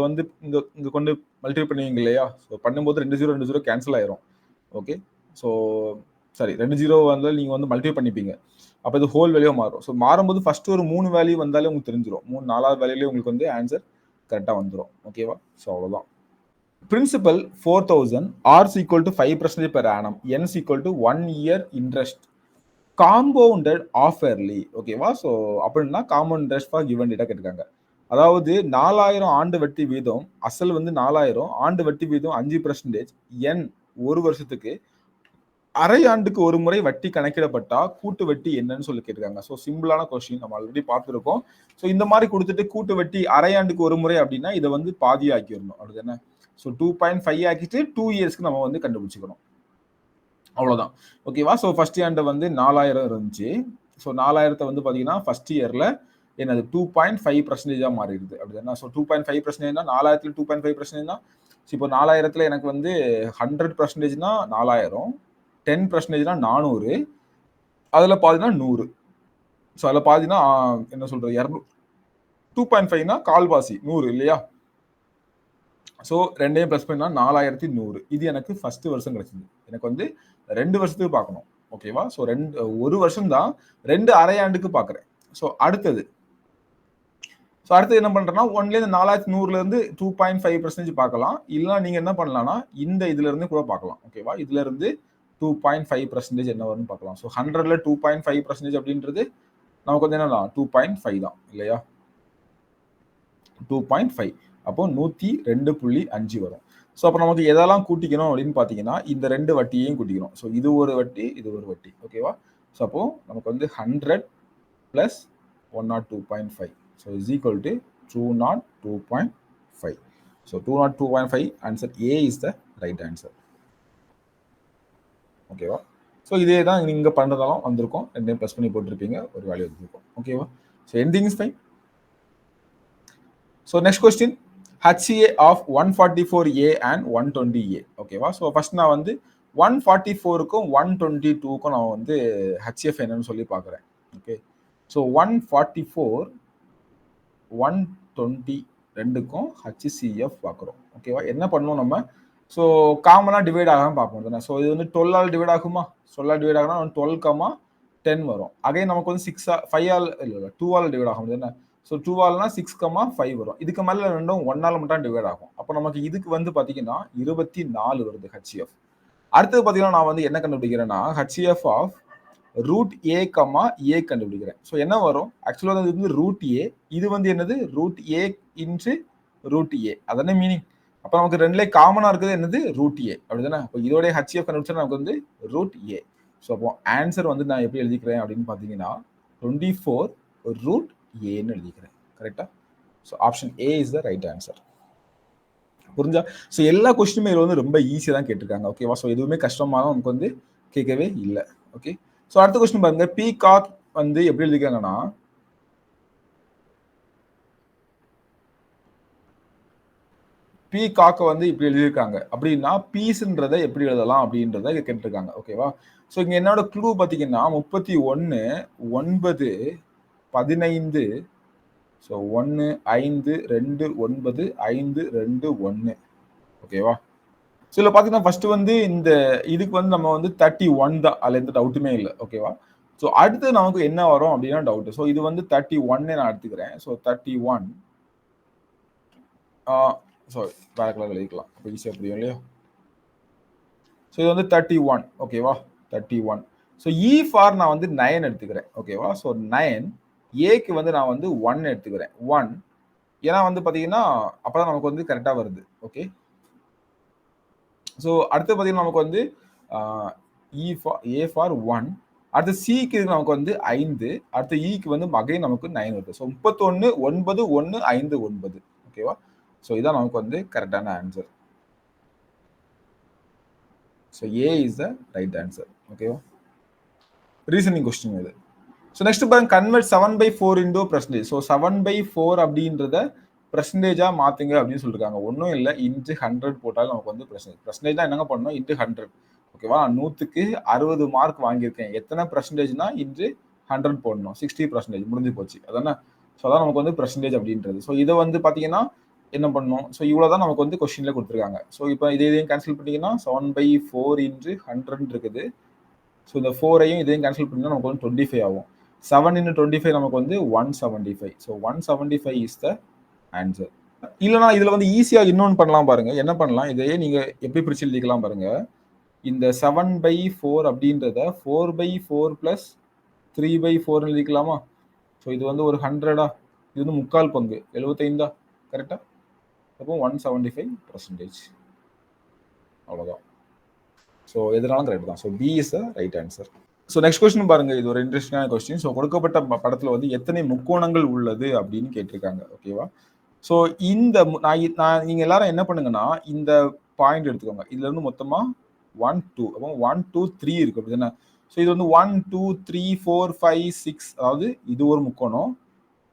வந்து இங்கே கொண்டு மல்டிப்ளை பண்ணுவீங்க இல்லையா? ஸோ பண்ணும்போது 2 0 கேன்சல் ஆயிரும். ஓகே, ஸோ சாரி 2 0 வந்து நீங்கள் வந்து மல்டிப்ளை பண்ணிப்பீங்க. அப்போ இது ஹோல் வேல்யூ மாறும். ஸோ மாறும்போது ஃபர்ஸ்ட் ஒரு 3 வேல்யூ வந்தாலே உங்களுக்கு தெரிஞ்சிடும். 4வது வேல்யூலேயே உங்களுக்கு வந்து ஆன்சர் கரெக்டாக வந்துடும். ஓகேவா? ஸோ அவ்வளோதான். Principal 4,000, R is equal to 5% per annum, N is equal to 1 year interest, compounded half-yearly. ஓகேவா? ஸோ அப்படின்னா compound interest for given data கேட்டிருக்காங்க. அதாவது 4000 ஆண்டு வட்டி வீதம், அசல் வந்து 4000, ஆண்டு வட்டி வீதம் 5%, N ஒரு வருஷத்துக்கு அரை ஆண்டுக்கு ஒரு முறை வட்டி கணக்கிடப்பட்டா கூட்டு வட்டி என்னன்னு சொல்லி கேட்டிருக்காங்க. ஸோ சிம்பிளான கொஸ்டின், நம்ம ஆல்ரெடி பார்த்துருக்கோம். ஸோ இந்த மாதிரி கொடுத்துட்டு கூட்டு வட்டி அரை ஆண்டுக்கு ஒரு முறை அப்படின்னா இதை வந்து பாதி ஆக்கிடணும். அப்படி தானே? ஸோ 2.5 ஆக்கிட்டு 2 இயர்ஸ்க்கு நம்ம வந்து கண்டுபிடிச்சிக்கணும். அவ்வளோதான். ஓகேவா? ஸோ ஃபர்ஸ்ட் இயர்ல வந்து 4000 இருந்துச்சு. ஸோ 4000 வந்து பார்த்தீங்கன்னா ஃபர்ஸ்ட் இயர்ல என்னது 2.5% மாறிடுது. அப்படிதானே? ஸோ 2.5%, 4000 2.5%. இப்போ 4000 எனக்கு வந்து 100%னா 4000, 10%னா 400, அதுல பாதினா 100. ஸோ அதுல பாதினா என்ன சொல்றது 200. 2.5னா கால்வாசி 100 இல்லையா? ஸோ ரெண்டையும் பிளஸ் பண்ணா 4100. இது எனக்கு ஃபர்ஸ்ட் வருஷம் கிடைச்சது. எனக்கு வந்து 2 வருஷத்துக்கு பார்க்கணும். ஓகேவா? ஸோ ஒரு வருஷம் தான் 2 அரை ஆண்டுக்கு பார்க்குறேன். ஸோ அடுத்தது என்ன பண்றேன்னா 4100ல இருந்து 2.5% பார்க்கலாம். இல்லைன்னா நீங்க என்ன பண்ணலாம்னா இந்த இதுல இருந்து கூட பார்க்கலாம். ஓகேவா? இதுல இருந்து 2.5% என்ன வரும்னு பார்க்கலாம். ஸோ 100ல 2.5% அப்படின்றது நமக்கு வந்து என்னன்னா 2.5 தான் இல்லையா? 2.5 அப்போ 102.5 வரும். ஸோ அப்போ நமக்கு எதெல்லாம் கூட்டிக்கணும் அப்படின்னு பார்த்தீங்கன்னா இந்த 2 வட்டியையும் கூட்டிக்கணும். ஸோ இது ஒரு வட்டி, இது ஒரு வட்டி. ஓகேவா? ஸோ அப்போ நமக்கு வந்து 100 plus 102.5. So is equal to 202.5. So 202.5 answer A is the right answer. ஓகேவா? ஸோ இதே தான் நீங்கள் பண்ணுறதாலும் வந்திருக்கும். ரெண்டையும் ப்ளஸ் பண்ணி போட்டிருப்பீங்க, ஒரு வேல்யூ வந்துருக்கும். ஓகேவா? So anything is fine. So next question, HCA of 144A and 120A. ஓகேவா? ஸோ ஃபர்ஸ்ட் நான் வந்து 144க்கும் 122க்கும் நான் வந்து HCF என்னன்னு சொல்லி பார்க்குறேன். ஓகே, ஸோ 144, 120 ரெண்டுக்கும் HCF பார்க்குறோம். ஓகேவா? என்ன பண்ணுவோம் நம்ம, ஸோ காமனாக டிவைட் ஆகாமல் பார்ப்போம் தானே. ஸோ இது வந்து 12ஆல் டிவைட் ஆகுமா? 12ஆல் டிவைட் ஆகுனா 12, 10 வரும். அகைன் நமக்கு வந்து 5ஆல் இல்லை 2ஆல் டிவைட் ஆகும் தானே. ஸோ 2ஆல்னா 6, 5 வரும். இதுக்கு மேலே ரெண்டும் 1ஆல் மட்டும் டிவைட் ஆகும். அப்போ நமக்கு இதுக்கு வந்து பார்த்தீங்கன்னா 24 வருது HCF. அடுத்தது பார்த்தீங்கன்னா நான் வந்து என்ன கண்டுபிடிக்கிறேன்னா HCF of root a comma a கண்டுபிடிக்கிறேன். ஸோ என்ன வரும், ஆக்சுவலாக இது வந்து ரூட் ஏ, இது வந்து என்னது ரூட் ஏ இன்ட்டு ரூட் ஏ, அதானே மீனிங். அப்போ நமக்கு ரெண்டுலேயே காமனாக இருக்குது என்னது ரூட் ஏ, அப்படிதானே. அப்போ இதோடைய HCF கண்டுபிடிச்சா நமக்கு வந்து ரூட் ஏ. ஸோ அப்போ ஆன்சர் வந்து நான் எப்படி எழுதிக்கிறேன் அப்படின்னு பார்த்தீங்கன்னா 24√a எழுதிக்கிறேன். கரெக்டா? So option A is the right answer. புரிஞ்சா? ஸோ எல்லா கொஸ்டினுமே இதுல வந்து ரொம்ப ஈஸியா தான் கேட்டிருக்காங்க. ஓகேவா? ஸோ எதுவுமே கஷ்டமான நமக்கு வந்து கேட்கவே இல்லை. ஓகே. ஸோ அடுத்த கொஸ்டின் பாருங்க. பீகாக் வந்து எப்படி எழுதிருக்காங்கன்னா பீகாக்க வந்து இப்படி எழுதியிருக்காங்க. அப்படின்னா பீஸ்ன்றதை எப்படி எழுதலாம் அப்படின்றத கேட்டிருக்காங்க. ஓகேவா? ஸோ இங்க என்னோட க்ளூ பார்த்தீங்கன்னா 31, 9, 15, ஸோ 1, 5, 2, 9, 5, 2, 1. ஓகேவா? ஸோ இதில் பார்த்தீங்கன்னா ஃபர்ஸ்ட் வந்து இந்த இதுக்கு வந்து நம்ம வந்து 31 தான். அதில் எந்த டவுட்டுமே இல்லை. ஓகேவா? ஸோ அடுத்து நமக்கு என்ன வரும் அப்படின்னா டவுட். ஸோ இது வந்து 31 நான் எடுத்துக்கிறேன். ஸோ 31 சாரி வேற கலர் எழுதிக்கலாம். அப்போ ஈஸியாக புரியும் இல்லையா? ஸோ இது வந்து 31. ஓகேவா? 31. ஸோ இ ஃபார் நான் வந்து 9 எடுத்துக்கிறேன். ஓகேவா? ஸோ 9 ஏக்கு வந்து நான் வந்து 1 எடுத்துக்கிறேன். 1 ஏன்னா வந்து பார்த்தீங்கன்னா அப்பதான் நமக்கு வந்து கரெக்டாக வருது. ஓகே. ஸோ அடுத்து பார்த்தீங்கன்னா நமக்கு வந்து ஏ ஃபார் 1. அடுத்து சிக்கு நமக்கு வந்து 5. அடுத்து இக்கு வந்து அகைன் நமக்கு 9 வருது. ஸோ 31, 9, 1, 5, 9. ஓகேவா? ஸோ இதான் நமக்கு வந்து கரெக்டான answer. So A is the right answer. ஓகேவா? ரீசனிங் கொஸ்டின் இது. ஸோ நெக்ஸ்ட் பாருங்க கன்வெர்ட் 7/4 இன்டூ பெர்சன்டேஜ். ஸோ 7/4 அப்படின்றத பெர்சன்டேஜா மாத்துங்க அப்படின்னு சொல்லிருக்காங்க. ஒன்றும் இல்லை இன்ட்டு 100 போட்டாலும் நமக்கு வந்து பெர்சன்டேஜ் தான் என்னங்க பண்ணணும் இன்ட்டு 100. ஓகேவா? 100க்கு 60 மார்க் வாங்கியிருக்கேன். எத்தனை பெர்சன்டேஜ்னா இன்ட்டு 100 போடணும். 60% முடிஞ்சு போச்சு. அதானே? ஸோ அதான் நமக்கு வந்து பெர்சன்டேஜ் அப்படின்றது. ஸோ இதை வந்து பார்த்தீங்கன்னா என்ன பண்ணணும்? ஸோ இவ்வளோதான் நமக்கு வந்து கொஸ்டின்ல கொடுத்துருக்காங்க. ஸோ இப்போ இதையும் கேன்சல் பண்ணிட்டீங்கன்னா 7/4 இன்ட்டு 100 இருக்குது. ஸோ இந்த 4ஐயும் இதையும் கேன்சல் பண்ணினா நமக்கு வந்து 25 ஆகும். 7 into 25 நமக்கு வந்து 175. So 175 is the answer. இல்லைனா இதுல வந்து ஈஸியா இன்னொன்று பண்ணலாம் பாருங்க. என்ன பண்ணலாம்? இதையே நீங்க எப்படி பிரிச்சு எழுதிக்கலாம் பாருங்க. இந்த 7/4 அப்படின்றத 4/4 பிளஸ் 3/4 எழுதிக்கலாமா? ஸோ இது வந்து ஒரு 100ஆ? இது வந்து 3/4 பங்கு 75 கரெக்டா? அப்போ 175%. அவ்வளோதான். ஸோ எதுனாலும் கரெக்ட் தான். So B is the right answer. So next question பாருங்க. இது ஒரு இன்ட்ரெஸ்டிங்கான கொஸ்டின். ஸோ கொடுக்கப்பட்ட படத்துல வந்து எத்தனை முக்கோணங்கள் உள்ளது அப்படின்னு கேட்டிருக்காங்க. ஓகேவா? ஸோ இந்த நான் நீங்க எல்லாரும் என்ன பண்ணுங்கன்னா இந்த பாயிண்ட் எடுத்துக்கோங்க. இதுல இருந்து மொத்தமா 1, 2 அப்போ 1, 2, 3 இருக்கு அப்படிதானே? ஸோ இது வந்து 1, 2, 3, 4, 5, 6 அதாவது இது ஒரு முக்கோணம்,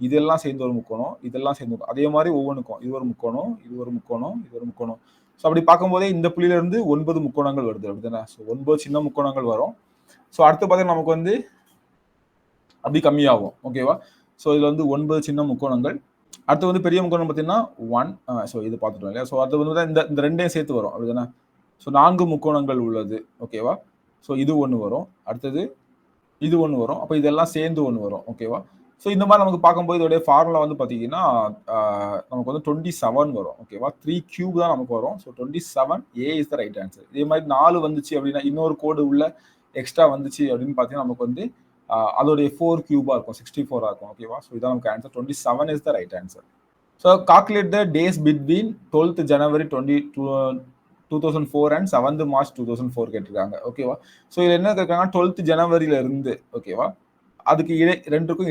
இதெல்லாம் சேர்ந்து ஒரு முக்கோணம், இதெல்லாம் சேர்ந்து அதே மாதிரி ஒவ்வொன்றுக்கும் இது ஒரு முக்கோணம், இது ஒரு முக்கோணம், இது ஒரு முக்கோணம். ஸோ அப்படி பார்க்கும்போதே இந்த புள்ளியில இருந்து 9 முக்கோணங்கள் வருது அப்படிதானே? ஸோ 9 சின்ன முக்கோணங்கள் வரும். ஸோ அடுத்து பார்த்தீங்கன்னா நமக்கு வந்து அப்படி கம்மியாகும். ஓகேவா? ஸோ இதுல வந்து 9 சின்ன முக்கோணங்கள். அடுத்து வந்து பெரிய முக்கோணம் பார்த்தீங்கன்னா 1. ஸோ இது பார்த்துட்டோம் இல்லையா? ஸோ அது வந்து இந்த ரெண்டையும் சேர்த்து வரும் அப்படிதானே? ஸோ 4 முக்கோணங்கள் உள்ளது. ஓகேவா? ஸோ இது ஒன்று வரும். அடுத்தது இது ஒன்று வரும். அப்போ இதெல்லாம் சேர்ந்து ஒன்று வரும். ஓகேவா? ஸோ இந்த மாதிரி நமக்கு பார்க்கும்போது இதோடைய ஃபார்முலா வந்து பார்த்தீங்கன்னா நமக்கு வந்து 27 வரும். ஓகேவா? 3 கியூப் தான் நமக்கு வரும். So 27 A is the right answer. இதே மாதிரி 4 வந்துச்சு அப்படின்னா இன்னொரு கோடு உள்ள எக்ஸ்ட்ரா வந்துச்சு அப்படின்னு பார்த்தீங்கன்னா நமக்கு வந்து அதோடைய 4 கியூபா இருக்கும். 64 இருக்கும். ஓகேவா? ஸோ இதான் நமக்கு answer. 27 is the right answer. So calculate the days between 12th January 2004 and 7th March 2004 கேட்டிருக்காங்க. ஓகேவா? ஸோ இது என்ன கேட்கறாங்கன்னா 12th Januaryல இருந்து ஓகேவா? அதுக்கு ரெண்டுக்கும்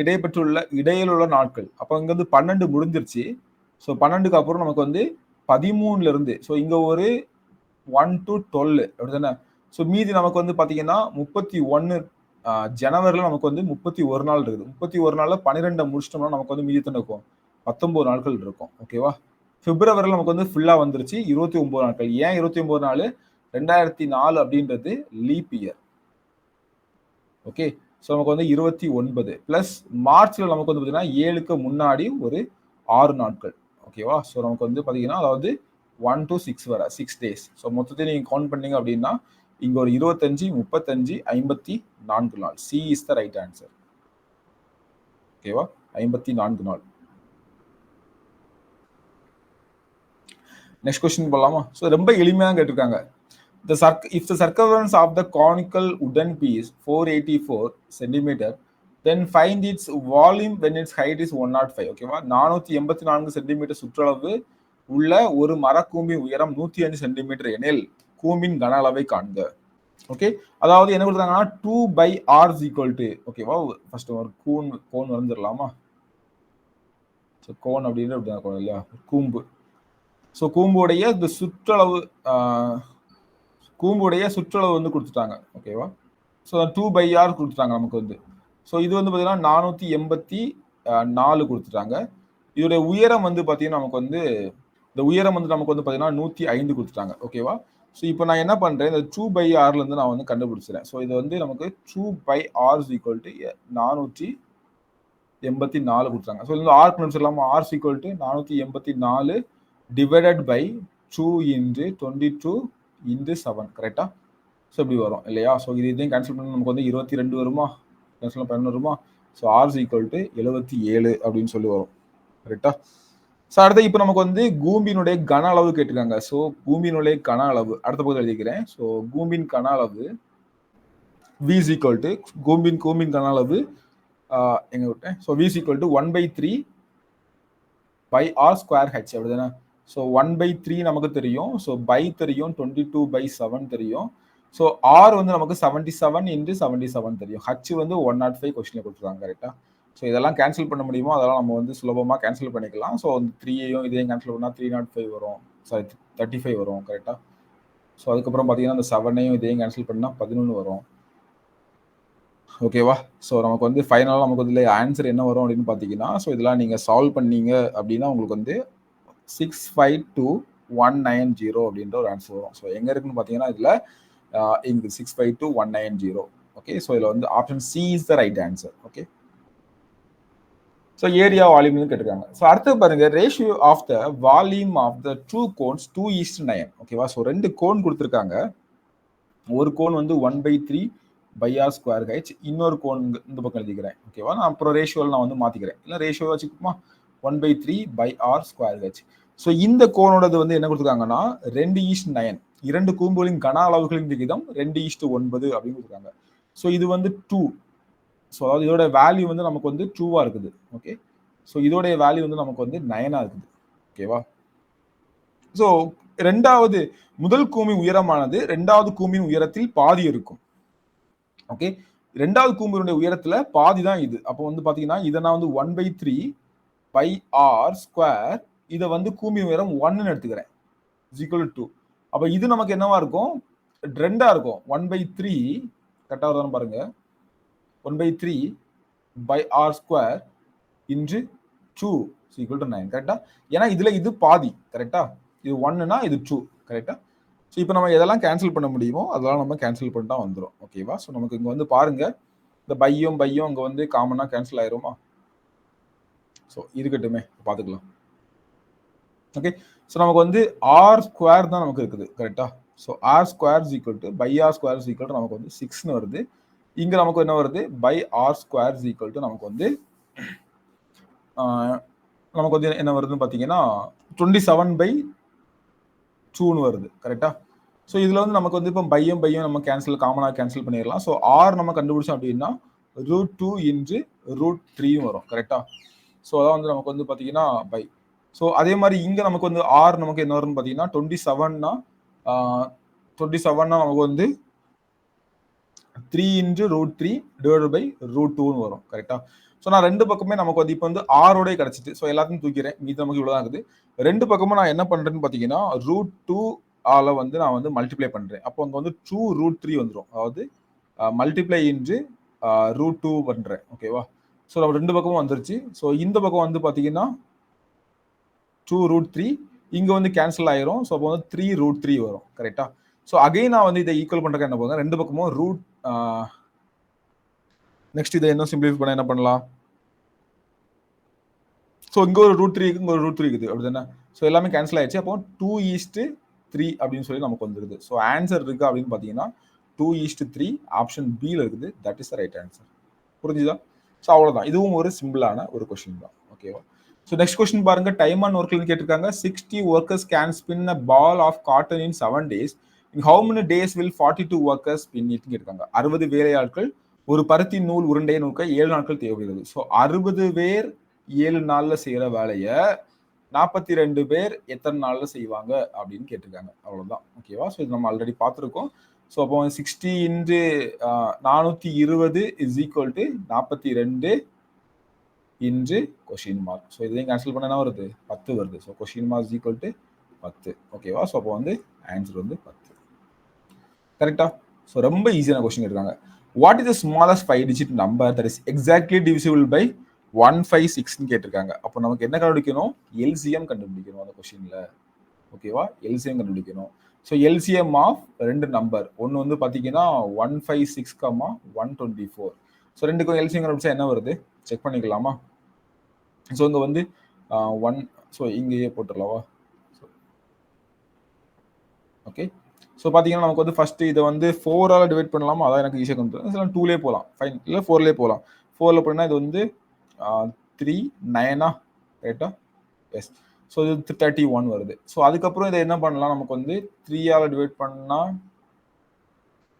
இடையில உள்ள நாட்கள். அப்போ இங்க வந்து 12 முடிஞ்சிருச்சு. ஸோ 12க்கு அப்புறம் நமக்கு வந்து 13ல இருந்து ஸோ இங்க ஒரு 1 to 12 அப்படிதானே? ஸோ மீதி நமக்கு வந்து பாத்தீங்கன்னா 31 ஜனவரில நமக்கு வந்து 31 நாள் இருக்குது. 31 நாள்ல 12 முடிச்சிட்டோம்னா நமக்கு வந்து மீதி எத்தனை இருக்கும்? 19 நாட்கள் இருக்கும். ஓகேவா? பிப்ரவரில நமக்கு வந்து ஃபுல்லா வந்துருச்சு 29 நாட்கள். ஏன் 29 நாள்? 2004 அப்படின்றது லீப் இயர். ஓகே. ஸோ நமக்கு வந்து 29 பிளஸ் மார்ச்ல நமக்கு வந்து பார்த்தீங்கன்னா 7க்கு முன்னாடி ஒரு 6 நாட்கள். ஓகேவா? ஸோ நமக்கு வந்து பார்த்தீங்கன்னா அதாவது 1 to 6 வர 6 டேஸ். ஸோ மொத்தத்தை நீங்க கவுண்ட் பண்ணீங்க அப்படின்னா இங்க ஒரு 25, 35, 54 நாள். C is the right answer. ஓகேவா? 54 நாள். நெக்ஸ்ட் கொஸ்டின் போலாமா? ஸோ ரொம்ப எளிமையா கேட்டிருக்காங்க. If the circumference of the conical wooden piece 484 centimeter, then find its volume when its height is 105. ஓகேவா? 484 சென்டிமீட்டர் சுற்றளவு உள்ள ஒரு மரக்கூம்பின் உயரம் 105 சென்டிமீட்டர் எனில் கூம்பின் கன அளவை காண்க. ஓகே, அதாவது என்ன கொடுத்தாங்கன்னா 2/r is equal to, ஓகேவா, ஃபர்ஸ்ட் ஒரு கோன் வந்துடலாமா. ஸோ கோன் அப்படின்னு அப்படி இல்லையா, கூம்பு. ஸோ கூம்புடைய இந்த சுற்றளவு வந்து கொடுத்துட்டாங்க, ஓகேவா. ஸோ 2/r கொடுத்துட்டாங்க நமக்கு வந்து. ஸோ இது வந்து பார்த்தீங்கன்னா 484 கொடுத்துட்டாங்க. இதோடைய உயரம் வந்து பார்த்தீங்கன்னா நமக்கு வந்து இந்த உயரம் வந்து நமக்கு வந்து பார்த்தீங்கன்னா 105 கொடுத்துட்டாங்க, ஓகேவா. ஸோ இப்போ நான் என்ன பண்ணுறேன், இந்த 2/r இருந்து நான் வந்து கண்டுபிடிச்சிடறேன். ஸோ இது வந்து நமக்கு 2/r is equal to 484 கொடுத்தாங்க. ஸோ இந்த R கண்டுபிடிச்சிடலாமா. r is equal to 484 divided by 2 into 22 into 7, கரெக்டா. ஸோ இப்படி வரும் இல்லையா. ஸோ இதையும் கேன்சல் பண்ணி நமக்கு வந்து 22 வருமா, கேன்சல் 11 வருமா. So r is equal to 77 அப்படின்னு சொல்லி வரும், கரெக்டா. ஸோ அடுத்து இப்போ நமக்கு வந்து கூம்பினுடைய கன அளவு கேட்டிருக்காங்க. ஸோ கூம்பினுடைய கன அளவு அடுத்த பகுதியில் எழுதிக்கிறேன். ஸோ கூம்பின் கன அளவு v is equal to கூம்பின் கன அளவு எங்க விட்டேன். So v is equal to 1/3 by r square h, அப்படிதானே. ஸோ 1/3 நமக்கு தெரியும். ஸோ பை தெரியும், 22/7 தெரியும். ஸோ r வந்து நமக்கு 77 into 77 தெரியும். h வந்து 105 கொஸ்டின்ல கொடுத்துருக்காங்க, கரெக்டா. ஸோ இதெல்லாம் கேன்சல் பண்ண முடியுமோ அதெல்லாம் நம்ம வந்து சுலபமாக கேன்சல் பண்ணிக்கலாம். ஸோ 3ஐயும் இதையும் கேன்சல் பண்ணால் 305 வரும், சாரி 35 வரும், கரெக்டா. ஸோ அதுக்கப்புறம் பார்த்தீங்கன்னா இந்த 7ஐயும் இதையும் கேன்சல் பண்ணால் 11 வரும், ஓகேவா. ஸோ நமக்கு வந்து ஃபைனலாக நமக்கு வந்து ஆன்சர் என்ன வரும் அப்படின்னு பார்த்தீங்கன்னா, ஸோ இதெல்லாம் நீங்கள் சால்வ் பண்ணீங்க அப்படின்னா உங்களுக்கு வந்து 652,190 அப்படின்ற ஒரு ஆன்சர் வரும். ஸோ எங்கே இருக்குன்னு பார்த்தீங்கன்னா இதில் இங்கே 652,190, ஓகே. ஸோ இதில் வந்து option C is the right answer, okay. So area volume கேட்டிருக்காங்க. ஸோ அடுத்து பாருங்க, ratio of the volume of the 2 cones 2:9, ஓகேவா. ஸோ 2 கோன் கொடுத்துருக்காங்க. ஒரு கோன் வந்து 1/3 by r square h, இன்னொரு கோன் இந்த பக்கம் எழுதிக்கிறேன், ஓகேவா. நான் அப்புறம் ரேஷியோவில் நான் வந்து மாற்றிக்கிறேன், இல்லை ரேஷியோ வச்சுக்குமா, 1/3 by r square h. So இந்த கோனோடது வந்து என்ன கொடுத்துருக்காங்கன்னா 2:9, 2 கூம்புகளின் கன அளவுகளின் விகிதம் 2:9 அப்படின்னு கொடுத்துருக்காங்க. ஸோ இது வந்து 2. ஸோ அதாவது இதோட வேல்யூ வந்து நமக்கு வந்து 2வா இருக்குது, ஓகே. ஸோ இதோடைய வேல்யூ வந்து நமக்கு வந்து 9ஆ இருக்குது, ஓகேவா. ஸோ முதல் கூம்பின் உயரமானது இரண்டாவது கூம்பின் உயரத்தில் பாதி இருக்கும், ஓகே. இரண்டாவது கூம்பினுடைய உயரத்துல பாதி தான் இது. அப்போ வந்து பாத்தீங்கன்னா இதை நான் வந்து 1/3 by r square, இதை வந்து கூம்பின் உயரம் 1ன்னு எடுத்துக்கிறேன், is equal to 2. அப்ப இது நமக்கு என்னவா இருக்கும், 2ஆ இருக்கும். 1/3 கரெக்டா வருதான்னு பாருங்க, 1/3 by r square into 2 is equal to 9, கரெக்டா. ஏன்னா இதுல இது பாதி, கரெக்டா. இது 1னா இது 2, கரெக்டா. ஸோ இப்போ நம்ம எதெல்லாம் கேன்சல் பண்ண முடியுமோ அதெல்லாம் நம்ம கேன்சல் பண்ணிட்டா வந்துடும், ஓகேவா. ஸோ நமக்கு இங்கே வந்து பாருங்க, இந்த பையும் இங்கே வந்து காமனாக கேன்சல் ஆயிருமா. ஸோ இருக்கட்டுமே, பார்த்துக்கலாம், ஓகே. ஸோ நமக்கு வந்து ஆர் ஸ்கொயர் தான் நமக்கு இருக்குது, கரெக்டா. So R square is equal to pi R square is equal to நமக்கு வந்து 6ன்னு வருது. இங்கே நமக்கு என்ன வருது, pi R square is equal to நமக்கு வந்து என்ன வருதுன்னு பார்த்தீங்கன்னா 27/2ன்னு வருது, கரெக்டா. ஸோ இதில் வந்து நமக்கு வந்து இப்போ பையும் நம்ம காமனாக கேன்சல் பண்ணிடலாம். ஸோ ஆர் நம்ம கண்டுபிடிச்சோம் அப்படின்னா √2 into √3 வரும், கரெக்டா. ஸோ அதான் வந்து நமக்கு வந்து பார்த்தீங்கன்னா பை. ஸோ அதே மாதிரி இங்கே நமக்கு வந்து ஆர் நமக்கு என்ன வரும்னு பார்த்தீங்கன்னா 27னா நமக்கு வந்து 3 into √3 divided by √2ன்னு வரும், கரெக்டா. ஸோ நான் ரெண்டு பக்கமே நமக்கு வந்து இப்போ வந்து ஆரோட கிடைச்சிட்டு, ஸோ எல்லாத்தையும் தூக்கிறேன், மீது நமக்கு இவ்வளோதான் இருக்குது. ரெண்டு பக்கமும் நான் என்ன பண்ணுறேன்னு பார்த்தீங்கன்னா √2 வந்து நான் வந்து மல்டிப்ளை பண்றேன். அப்போ அங்கே வந்து 2√3 வந்துடும், அதாவது மல்டிப்ளை இன்டு √2 பண்றேன், ஓகேவா. ஸோ நம்ம ரெண்டு பக்கமும் வந்துருச்சு. ஸோ இந்த பக்கம் வந்து பார்த்தீங்கன்னா 2√3 இங்க வந்து கேன்சல் ஆயிரும். ஸோ அப்போ வந்து 3√3 வரும், கரெக்டா. ஸோ அகைன் நான் வந்து இதை ஈக்குவல் பண்றதுக்கு என்ன பண்ணுங்க, ரெண்டு பக்கமும் நெக்ஸ்ட் இதை என்ன சிம்பிளிஃபை பண்ண என்ன பண்ணலாம். ஸோ இங்க ஒரு √3 இருக்கு, இங்க ஒரு √3 இருக்குது, அப்படிதானே. ஸோ எல்லாமே கேன்சல் ஆயிடுச்சு. அப்போ 2:3 அப்படின்னு சொல்லி நமக்கு வந்துருது. ஸோ ஆன்சர் இருக்கு அப்படின்னு பார்த்தீங்கன்னா 2:3 ஆப்ஷன் பியில் இருக்குது. That is the right answer. புரிஞ்சுதா. ஸோ அவ்வளோதான். இதுவும் ஒரு சிம்பிளான ஒரு கொஸ்டின் தான், ஓகேவா. ஸோ நெக்ஸ்ட் கொஸ்டின் பாருங்க, டைம் ஆன் ஒர்க்னு கேட்டிருக்காங்க. 60 workers can spin a ball of cotton in 7 days. In how many days will 42 workers spin it கேட்டிருக்காங்க. 60 வேலையாட்கள் ஒரு பருத்தி நூல் உருண்டையை நூற்க 7 நாட்கள் தேவைப்படுகிறது. ஸோ 60 பேர் 7 நாள்ல செய்யற வேலையை 42 பேர் எத்தனை நாள்ல செய்வாங்க அப்படின்னு கேட்டிருக்காங்க. அவ்வளவுதான், ஓகேவா. ஸோ இது நம்ம ஆல்ரெடி பார்த்துருக்கோம். ஸோ அப்போ 60 into 420 is equal to 42 into question mark. So இதையும் கேன்சல் பண்ண என்ன வருது? 10 வருது. So question mark is equal to 10. ஓகேவா? ஸோ அப்போ ஆன்சர் 10. கரெக்டா? ஸோ ரொம்ப ஈஸியான கொஸ்டின் இருக்காங்க. What is the smallest 5 digit number that is exactly divisible by 156 கேட்டிருக்காங்க. அப்போ நமக்கு என்ன கண்டுபிடிக்கணும்? எல்சிஎம் கண்டுபிடிக்கணும் அந்த கொஸ்டின்ல. ஓகேவா? எல்சிஎம் கண்டுபிடிக்கணும். ஸோ எல்சிஎம் ஆஃப் ரெண்டு நம்பர், ஒன்று பார்த்தீங்கன்னா 156, 124. ஸோ ரெண்டுக்கும் எல்சிஎம் கண்டுபிடிச்சா என்ன வருது? செக் பண்ணிக்கலாமா? ஸோ இங்கே 1, ஸோ இங்கேயே போட்டுடலாவா? ஓகே. ஸோ பார்த்தீங்கன்னா நமக்கு ஃபர்ஸ்ட் இதை 4ஆல் டிவைட் பண்ணலாமா? அதான் எனக்கு ஈஸியாக கொண்டு 2லே போகலாம், ஃபைன், இல்லை 4லே போகலாம். 4ல் போனால் இது 3 9 ரைட்டா? எஸ். ஸோ இது 31 வருது. ஸோ அதுக்கப்புறம் இதை என்ன பண்ணலாம்? நமக்கு 3ஆல் டிவைட் பண்ணால்,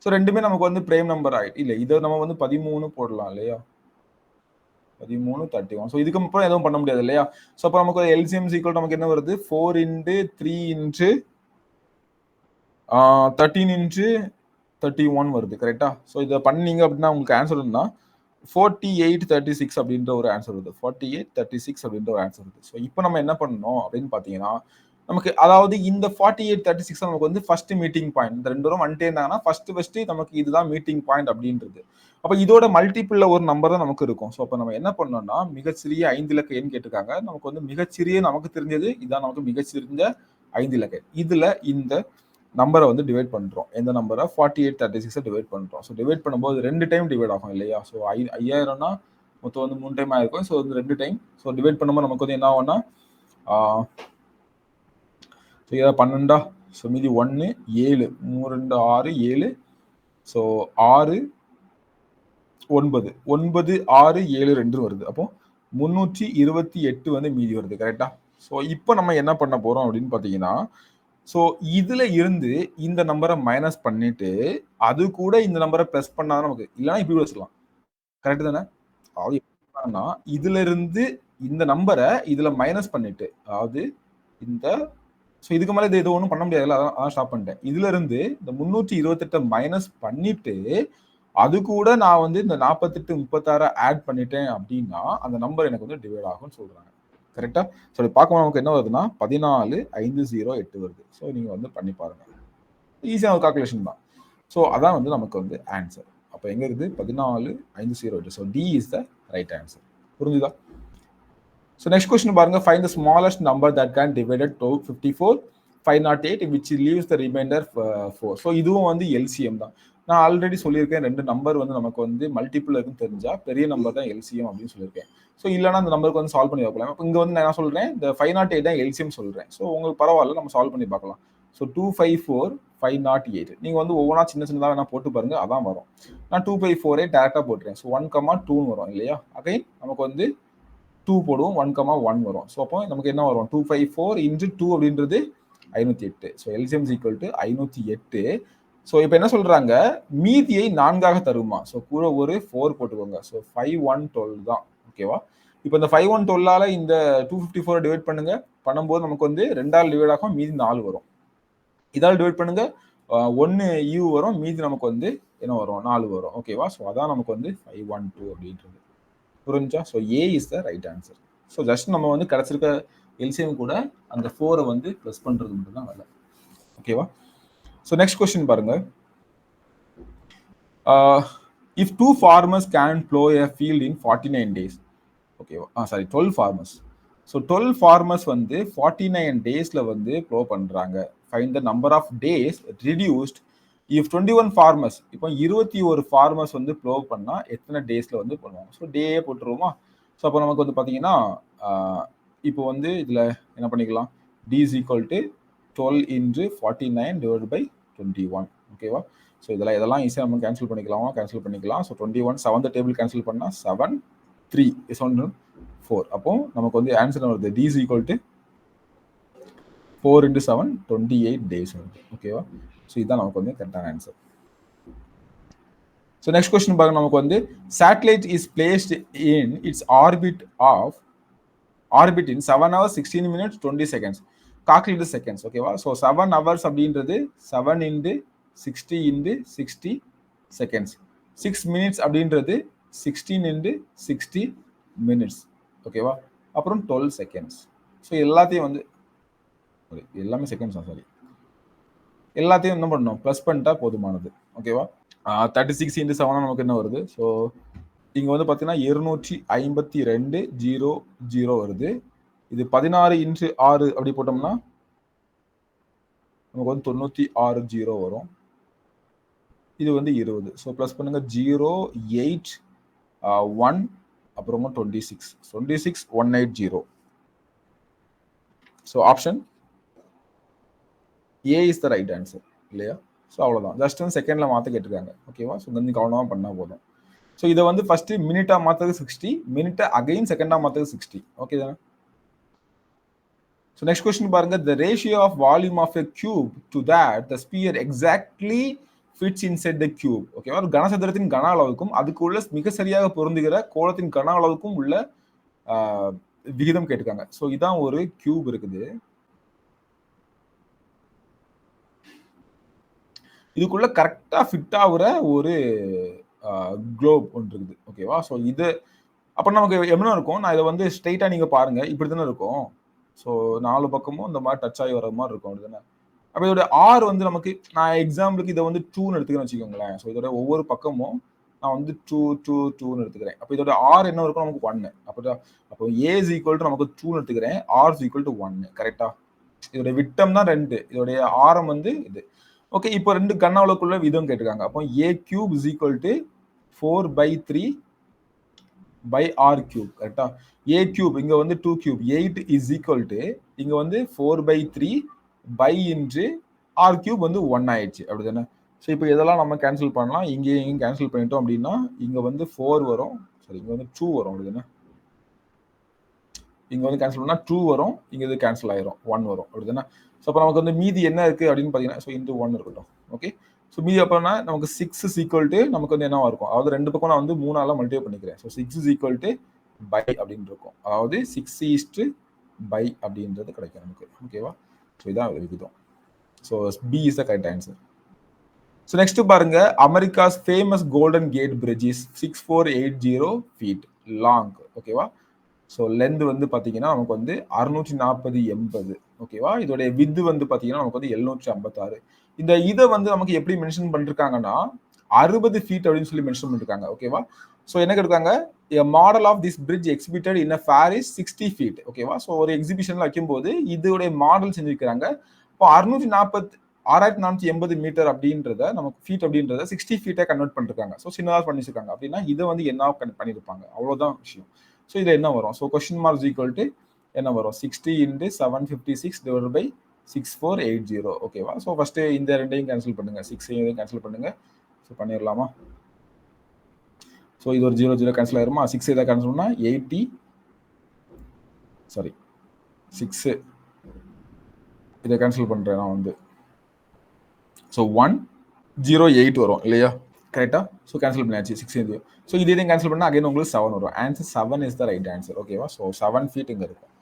ஸோ ரெண்டுமே நமக்கு பிரைம் நம்பர் ஆகிட்டு இல்லை, இதை நம்ம 13 போடலாம் இல்லையா? 13 31. ஸோ இதுக்கு அப்புறம் எதுவும் பண்ண முடியாது இல்லையா? ஸோ அப்போ நமக்கு எல்சிஎம் ஈக்குவல் நமக்கு என்ன வருது? 4 இன்ட்டு 3 இன்ட்டு 13 இன்ட்டு 31 வருது. கரெக்டா? ஸோ இதை பண்ணீங்க அப்படின்னா உங்களுக்கு ஆன்சர் இருந்தா 4836 அப்படின்ற ஒரு ஆன்சர் வருது. 4836 அப்படின்ற ஒரு ஆன்சர் வருது. ஸோ இப்போ நம்ம என்ன பண்ணணும் அப்படின்னு பார்த்தீங்கன்னா, நமக்கு அதாவது இந்த 4836 நமக்கு ஃபர்ஸ்ட் மீட்டிங் பாயிண்ட். இந்த ரெண்டு வரும் வந்துட்டே இருந்தாங்கன்னா ஃபர்ஸ்ட் நமக்கு இதுதான் மீட்டிங் பாயிண்ட் அப்படின்றது. அப்போ இதோட மல்டிபிள்ல ஒரு நம்பர் தான் நமக்கு இருக்கும். ஸோ அப்போ நம்ம என்ன பண்ணோம்னா, மிகச்சிறிய 5 இலக்க எண் கேட்டிருக்காங்க. நமக்கு மிகச்சிறிய நமக்கு தெரிஞ்சது இதான், நமக்கு மிகச்சிறிய 5 இலக்க. இதுல இந்த நம்பரை டிவைட் பண்றோம். எந்த நம்பரை? 4836 டிவைட் பண்றோம். ஸோ டிவைட் பண்ணும்போது 2 டைம் டிவைட் ஆகும் இல்லையா? ஸோ 5000னா மொத்தம் 3 டைம் ஆயிருக்கும். So 2 time. ஸோ டிவைட் பண்ணும்போது நமக்கு என்ன ஆகும்னா, ஸோ இதை 12, ஸோ மீதி 1 7, 3 2 6 7, ஸோ 6 9 9 6 7 2 வருது. அப்போ 328 மீதி வருது. கரெக்டா? ஸோ இப்போ நம்ம என்ன பண்ண போறோம் அப்படின்னு பார்த்தீங்கன்னா, ஸோ இதுல இருந்து இந்த நம்பரை மைனஸ் பண்ணிட்டு அது கூட இந்த நம்பரை பிளஸ் பண்ணாதான் நமக்கு, இல்லைன்னா இப்படி வச்சுக்கலாம். கரெக்ட் தானே? அதாவது இதுல இருந்து இந்த நம்பரை இதுல மைனஸ் பண்ணிட்டு, அதாவது இந்த, ஸோ இதுக்கு மேலே இது ஒன்றும் பண்ண முடியாது, அதான் ஸ்டாப் பண்ணிட்டேன். இதுல இருந்து இந்த 328 மைனஸ் பண்ணிட்டு அது கூட நான் இந்த 48 36 ஆட் பண்ணிட்டேன் அப்படின்னா அந்த நம்பர் எனக்கு டிவைட் ஆகும்னு சொல்றாங்க. கரெக்டா? ஸோ பார்க்கும்போது நமக்கு என்ன வருதுன்னா 14508 வருது. ஸோ நீங்க பண்ணி பாருங்க, ஈஸியான ஒரு கால்குலேஷன் தான். ஸோ அதான் நமக்கு ஆன்சர். அப்போ எங்க இருக்குது? 14508. So D is the right answer. புரிஞ்சுதா? ஸோ நெக்ஸ்ட் கொஸ்டின் பாருங்க. Find the smallest number that can divided 54 508 which leaves the remainder 4. ஸோ இதுவும் எல்சிஎம் தான். நான் ஆல்ரெடி சொல்லியிருக்கேன், ரெண்டு நம்பர் நமக்கு மல்டிபிள் இருக்குன்னு தெரிஞ்சா பெரிய நம்பர் தான் எல்சிஎம் அப்படின்னு சொல்லியிருக்கேன். ஸோ இல்லைன்னா அந்த நம்பருக்கு சால்வ் பண்ணி பார்க்கலாம். இப்போ இங்கே நான் என்ன சொல்றேன்? இந்த 508 தான் எல்சிஎம் சொல்றேன். ஸோ உங்களுக்கு பரவாயில்ல, நம்ம சால்வ் பண்ணி பார்க்கலாம். ஸோ 254 508 நீங்க ஒவ்வொன்றா சின்ன சின்னதாக வேணா போட்டு பாருங்க, அதான் வரும். நான் 254 டேரக்டா போட்டுறேன். ஸோ 1, 2 வரும் இல்லையா? அகைன் நமக்கு 2 போடுவோம், 1, 1 வரும். ஸோ அப்போ நமக்கு என்ன வரும்? 254 இன்ட்டு 2 அப்படின்றது 508. So LCM equal to 508. So இப்போ என்ன சொல்றாங்க? மீதியை 4ஆக தருமா? ஸோ கூட ஒரு 4 போட்டுக்கோங்க. ஸோ 5112 தான். ஓகேவா? இப்போ இந்த 5112ஆல இந்த 254 டிவைட் பண்ணுங்க. பண்ணும்போது நமக்கு 2ஆல் டிவைட் ஆகும், மீதி 4 வரும். இதால் டிவைட் பண்ணுங்க, 1 யூ வரும், மீதி நமக்கு என்ன வரும்? 4 வரும். ஓகேவா? ஸோ அதான் நமக்கு 512 அப்படின்றது. புரிஞ்சா? So A is the right answer. So just நம்ம கிடைச்சிருக்க எல்சிஎம் கூட அந்த 4 ப்ளஸ் பண்றது மட்டும் தான் வேலை. ஓகேவா? ஸோ நெக்ஸ்ட் கொஸ்டின் பாருங்க. If 2 farmers can plow a field in 49 days. ஓகேவா? Sorry, 12 farmers. ஸோ 12 farmers 49 டேஸ்ல ப்ளோ பண்றாங்க. Find the number of days reduced if 21 farmers. இப்போ 21 farmers ப்ளோ பண்ணா எத்தனை டேஸ்ல பண்ணுவாங்க? So day போட்டுருவோமா? ஸோ அப்போ நமக்கு பார்த்தீங்கன்னா இப்போ இதுல என்ன பண்ணிக்கலாம்? D is equal to 12 into 49 divide by 21. ஓகேவா? ஸோ இதெல்லாம் ஈஸியாக நம்ம கேன்சல் பண்ணிக்கலாம். ஸோ 21 7th டேபிள் கேன்சல் பண்ணா 7 3 இஸ் 4. அப்போ நமக்கு ஆன்சர் வருது. D is equal to 4 into 7 28 days வருது. ஓகேவா? ஸோ இதுதான் நமக்கு கரெக்டான ஆன்சர். ஸோ நெக்ஸ்ட் கொஸ்டின் பாருங்க. நமக்கு satellite is placed in it's orbit in 7 hours 16 minutes 20 seconds. Calculate seconds. ஓகேவா? ஸோ 7 hours அப்படின்றது 7 into 60 into 60 seconds. 6 minutes அப்படின்றது 16 into 60 minutes. ஓகேவா? அப்புறம் 12 seconds. ஸோ எல்லாத்தையும் வந்து எல்லாமே செகண்ட்ஸ் தான், சாரி, எல்லாத்தையும் என்ன பண்ணணும், ப்ளஸ் பண்ணிட்டா போதுமானது. ஓகேவா? 36 into 7 நமக்கு என்ன வருது? ஸோ இங்க வந்து பார்த்தீங்கன்னா 252.00 வருது. இது 16 into 6 அப்படி போட்டோம்னா நமக்கு வந்து 96.0 வரும். இது வந்து 20. ஸோ ப்ளஸ் பண்ணுங்க 0, 8, 1, அப்புறமா 26. 26,180. So option A is the right answer இல்லையா? ஸோ அவ்வளோதான். ஜஸ்ட் வந்து செகண்ட்ல மாற்ற கேட்டிருக்காங்க. ஓகேவா? ஸோ கொஞ்சம் கவனமாக பண்ணால் போதும். ஸோ இதை வந்து ஃபர்ஸ்ட் மினிட்டா மாற்றுறது 60, மினிட்டை அகைன் செகண்டா மாற்றுறது 60. ஓகே தானே? ஸோ நெக்ஸ்ட் கொஸ்டின் பாருங்க. The ratio of volume of a cube to that the sphere exactly fits inside the cube. ஓகேவா? ஒரு கனசதுரத்தின் கன அளவுக்கும் அதுக்குள்ள மிக சரியாக பொருந்துகிற கோளத்தின் கன அளவுக்கும் உள்ள விகிதம் கேட்டிருக்காங்க. ஸோ இதான் ஒரு கியூப் இருக்குது. இதுக்குள்ள கரெக்டா ஃபிட் ஆகுற ஒரு குளோப் ஒன்று இருக்குது. ஓகேவா? ஸோ இது அப்புறம் நமக்கு என்ன இருக்கும், நான் இதை வந்து ஸ்ட்ரெயிட்டா நீங்க பாருங்க, இப்படி தானே இருக்கும். ஸோ 4 பக்கமும் இந்த மாதிரி டச் ஆகி வர மாதிரி இருக்கும். அப்படிதானே? அப்போ இதோட ஆர் வந்து நமக்கு, நான் எக்ஸாம்பிளுக்கு இதை வந்து 2ன்னு எடுத்துக்கிறேன்னு வச்சுக்கோங்களேன். ஸோ இதோட ஒவ்வொரு பக்கமும் நான் வந்து 2, 2, 2ன்னு எடுத்துக்கிறேன். அப்போ இதோட ஆர் என்ன இருக்கும், நமக்கு 1. அப்போ ஏ இஸ் ஈக்குவல் டு நமக்கு 2ன்னு எடுத்துக்கிறேன், ஆர் இஸ் ஈக்குவல் டு 1. கரெக்டா? இதோட விட்டம் தான் 2, இதோடைய ஆரம் வந்து இது. ஓகே, இப்போ 2 கன அளவுக்குள்ள விதம் கேட்டிருக்காங்க. அப்போ a cube is equal to 4/3 by r cube. கரெக்டா? a cube இங்க வந்து 2 cube 8 is equal to இங்க வந்து 4/3 by into r cube வந்து 1 ஆயிடுச்சு. அப்படிதானே? ஸோ இப்போ இதெல்லாம் நம்ம கேன்சல் பண்ணலாம். இங்கேயும் கேன்சல் பண்ணிட்டோம் அப்படின்னா இங்க வந்து 4 வரும், சரி, இங்க வந்து 2 வரும். அப்படிதானே? இங்க வந்து கேன்சல் பண்ணா 2 வரும், இங்க இது கேன்சல் ஆயிரும், 1 வரும். அப்படிதானே? ஸோ அப்போ நமக்கு வந்து மீதி என்ன இருக்கு அப்படின்னு பார்த்தீங்கன்னா, ஸோ இன்டு 1 இருக்கட்டும். ஓகே, ஸோ மீதி அப்போனா நமக்கு 6 இஸ் ஈக்குவல் டு நமக்கு வந்து என்னவா இருக்கும், அதாவது 2 பக்கம் நான் வந்து 3ஆல மல்டிப்ளை பண்ணிக்கிறேன். So 6 is equal to pi அப்படின்னு இருக்கும், அதாவது 6 பை அப்படின்றது கிடைக்கும் நமக்கு. ஓகேவா? ஸோ இதான் விகிதம். So B is the correct answer. So next பாருங்க. America's famous Golden Gate Bridge is 6480 feet long. ஓகேவா? ஸோ லென்த் வந்து பார்த்தீங்கன்னா நமக்கு வந்து 640/80. ஓகேவா? இதோடைய வித்து வந்து பார்த்தீங்கன்னா நமக்கு வந்து 756. இதை வந்து நமக்கு எப்படி மென்ஷன் பண்ணிருக்காங்கன்னா 60 feet அப்படின்னு சொல்லி மென்ஷன் பண்ணிருக்காங்க. ஓகேவா? ஸோ என்ன கேட்டிருக்காங்க, a model of this bridge exhibited in a fair is 60 feet. ஓகேவா? ஸோ ஒரு எக்ஸிபிஷன்ல வைக்கும்போது இதோடைய மாடல் செஞ்சிருக்காங்க. இப்போ 6480 மீட்டர் அப்படின்றத நமக்கு ஃபீட் அப்படின்றத 60 feet கன்வெர்ட் பண்ணிருக்காங்க. ஸோ சின்னதாக பண்ணிருக்காங்க அப்படின்னா இதை வந்து என்ன பண்ணிருப்பாங்க, அவ்வளவுதான் விஷயம். ஸோ இது என்ன வரும், so question mark equal to என்ன வரும், 60 into 756 divided by 6480. ஓகேவா? ஸோ ஃபர்ஸ்ட் இந்த ரெண்டையும் கேன்சல் பண்ணுங்க, 6 கேன்சல் பண்ணுங்க. ஸோ பண்ணிடலாமா? ஸோ இது ஒரு 0 கேன்சல் ஆயிருமா? 6 இதை கேன்சல் பண்ணா 80, சாரி 6 இதை கேன்சல் பண்றேன் நான் வந்து. ஸோ 108 வரும் இல்லையா? கரெக்டா? ஸோ கேன்சல் பண்ணியாச்சு 6. ஸோ இதையும் கேன்சல் பண்ணா அகைன் உங்களுக்கு 7 வரும். Answer 7 is the right answer. ஓகேவா? ஸோ 7 feet இங்க இருக்கும்.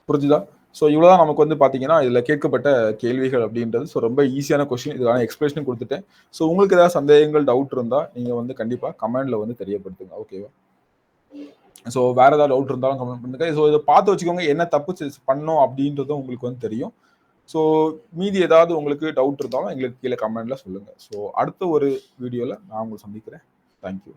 புரிஞ்சுதா? ஸோ இவ்வளோதான் நமக்கு வந்து பார்த்தீங்கன்னா இதில் கேட்கப்பட்ட கேள்விகள் அப்படின்றது. ஸோ ரொம்ப ஈஸியான கொஸ்டின், இதுக்கான எக்ஸ்பிளேஷன் கொடுத்துட்டேன். ஸோ உங்களுக்கு ஏதாவது சந்தேகங்கள், டவுட் இருந்தால் நீங்கள் வந்து கண்டிப்பாக கமெண்ட்ல வந்து தெரியப்படுத்துங்க. ஓகேவா? ஸோ வேற ஏதாவது டவுட் இருந்தாலும் கமெண்ட் பண்ணுங்க. ஸோ இதை பார்த்து வச்சுக்கோங்க, என்ன தப்பு பண்ணோம் அப்படின்றதும் உங்களுக்கு வந்து தெரியும். ஸோ மீதி ஏதாவது உங்களுக்கு டவுட் இருந்தாலும் எங்களுக்கு கீழே கமெண்ட்ல சொல்லுங்க. ஸோ அடுத்த ஒரு வீடியோவில் நான் உங்களை சந்திக்கிறேன். தேங்க்யூ.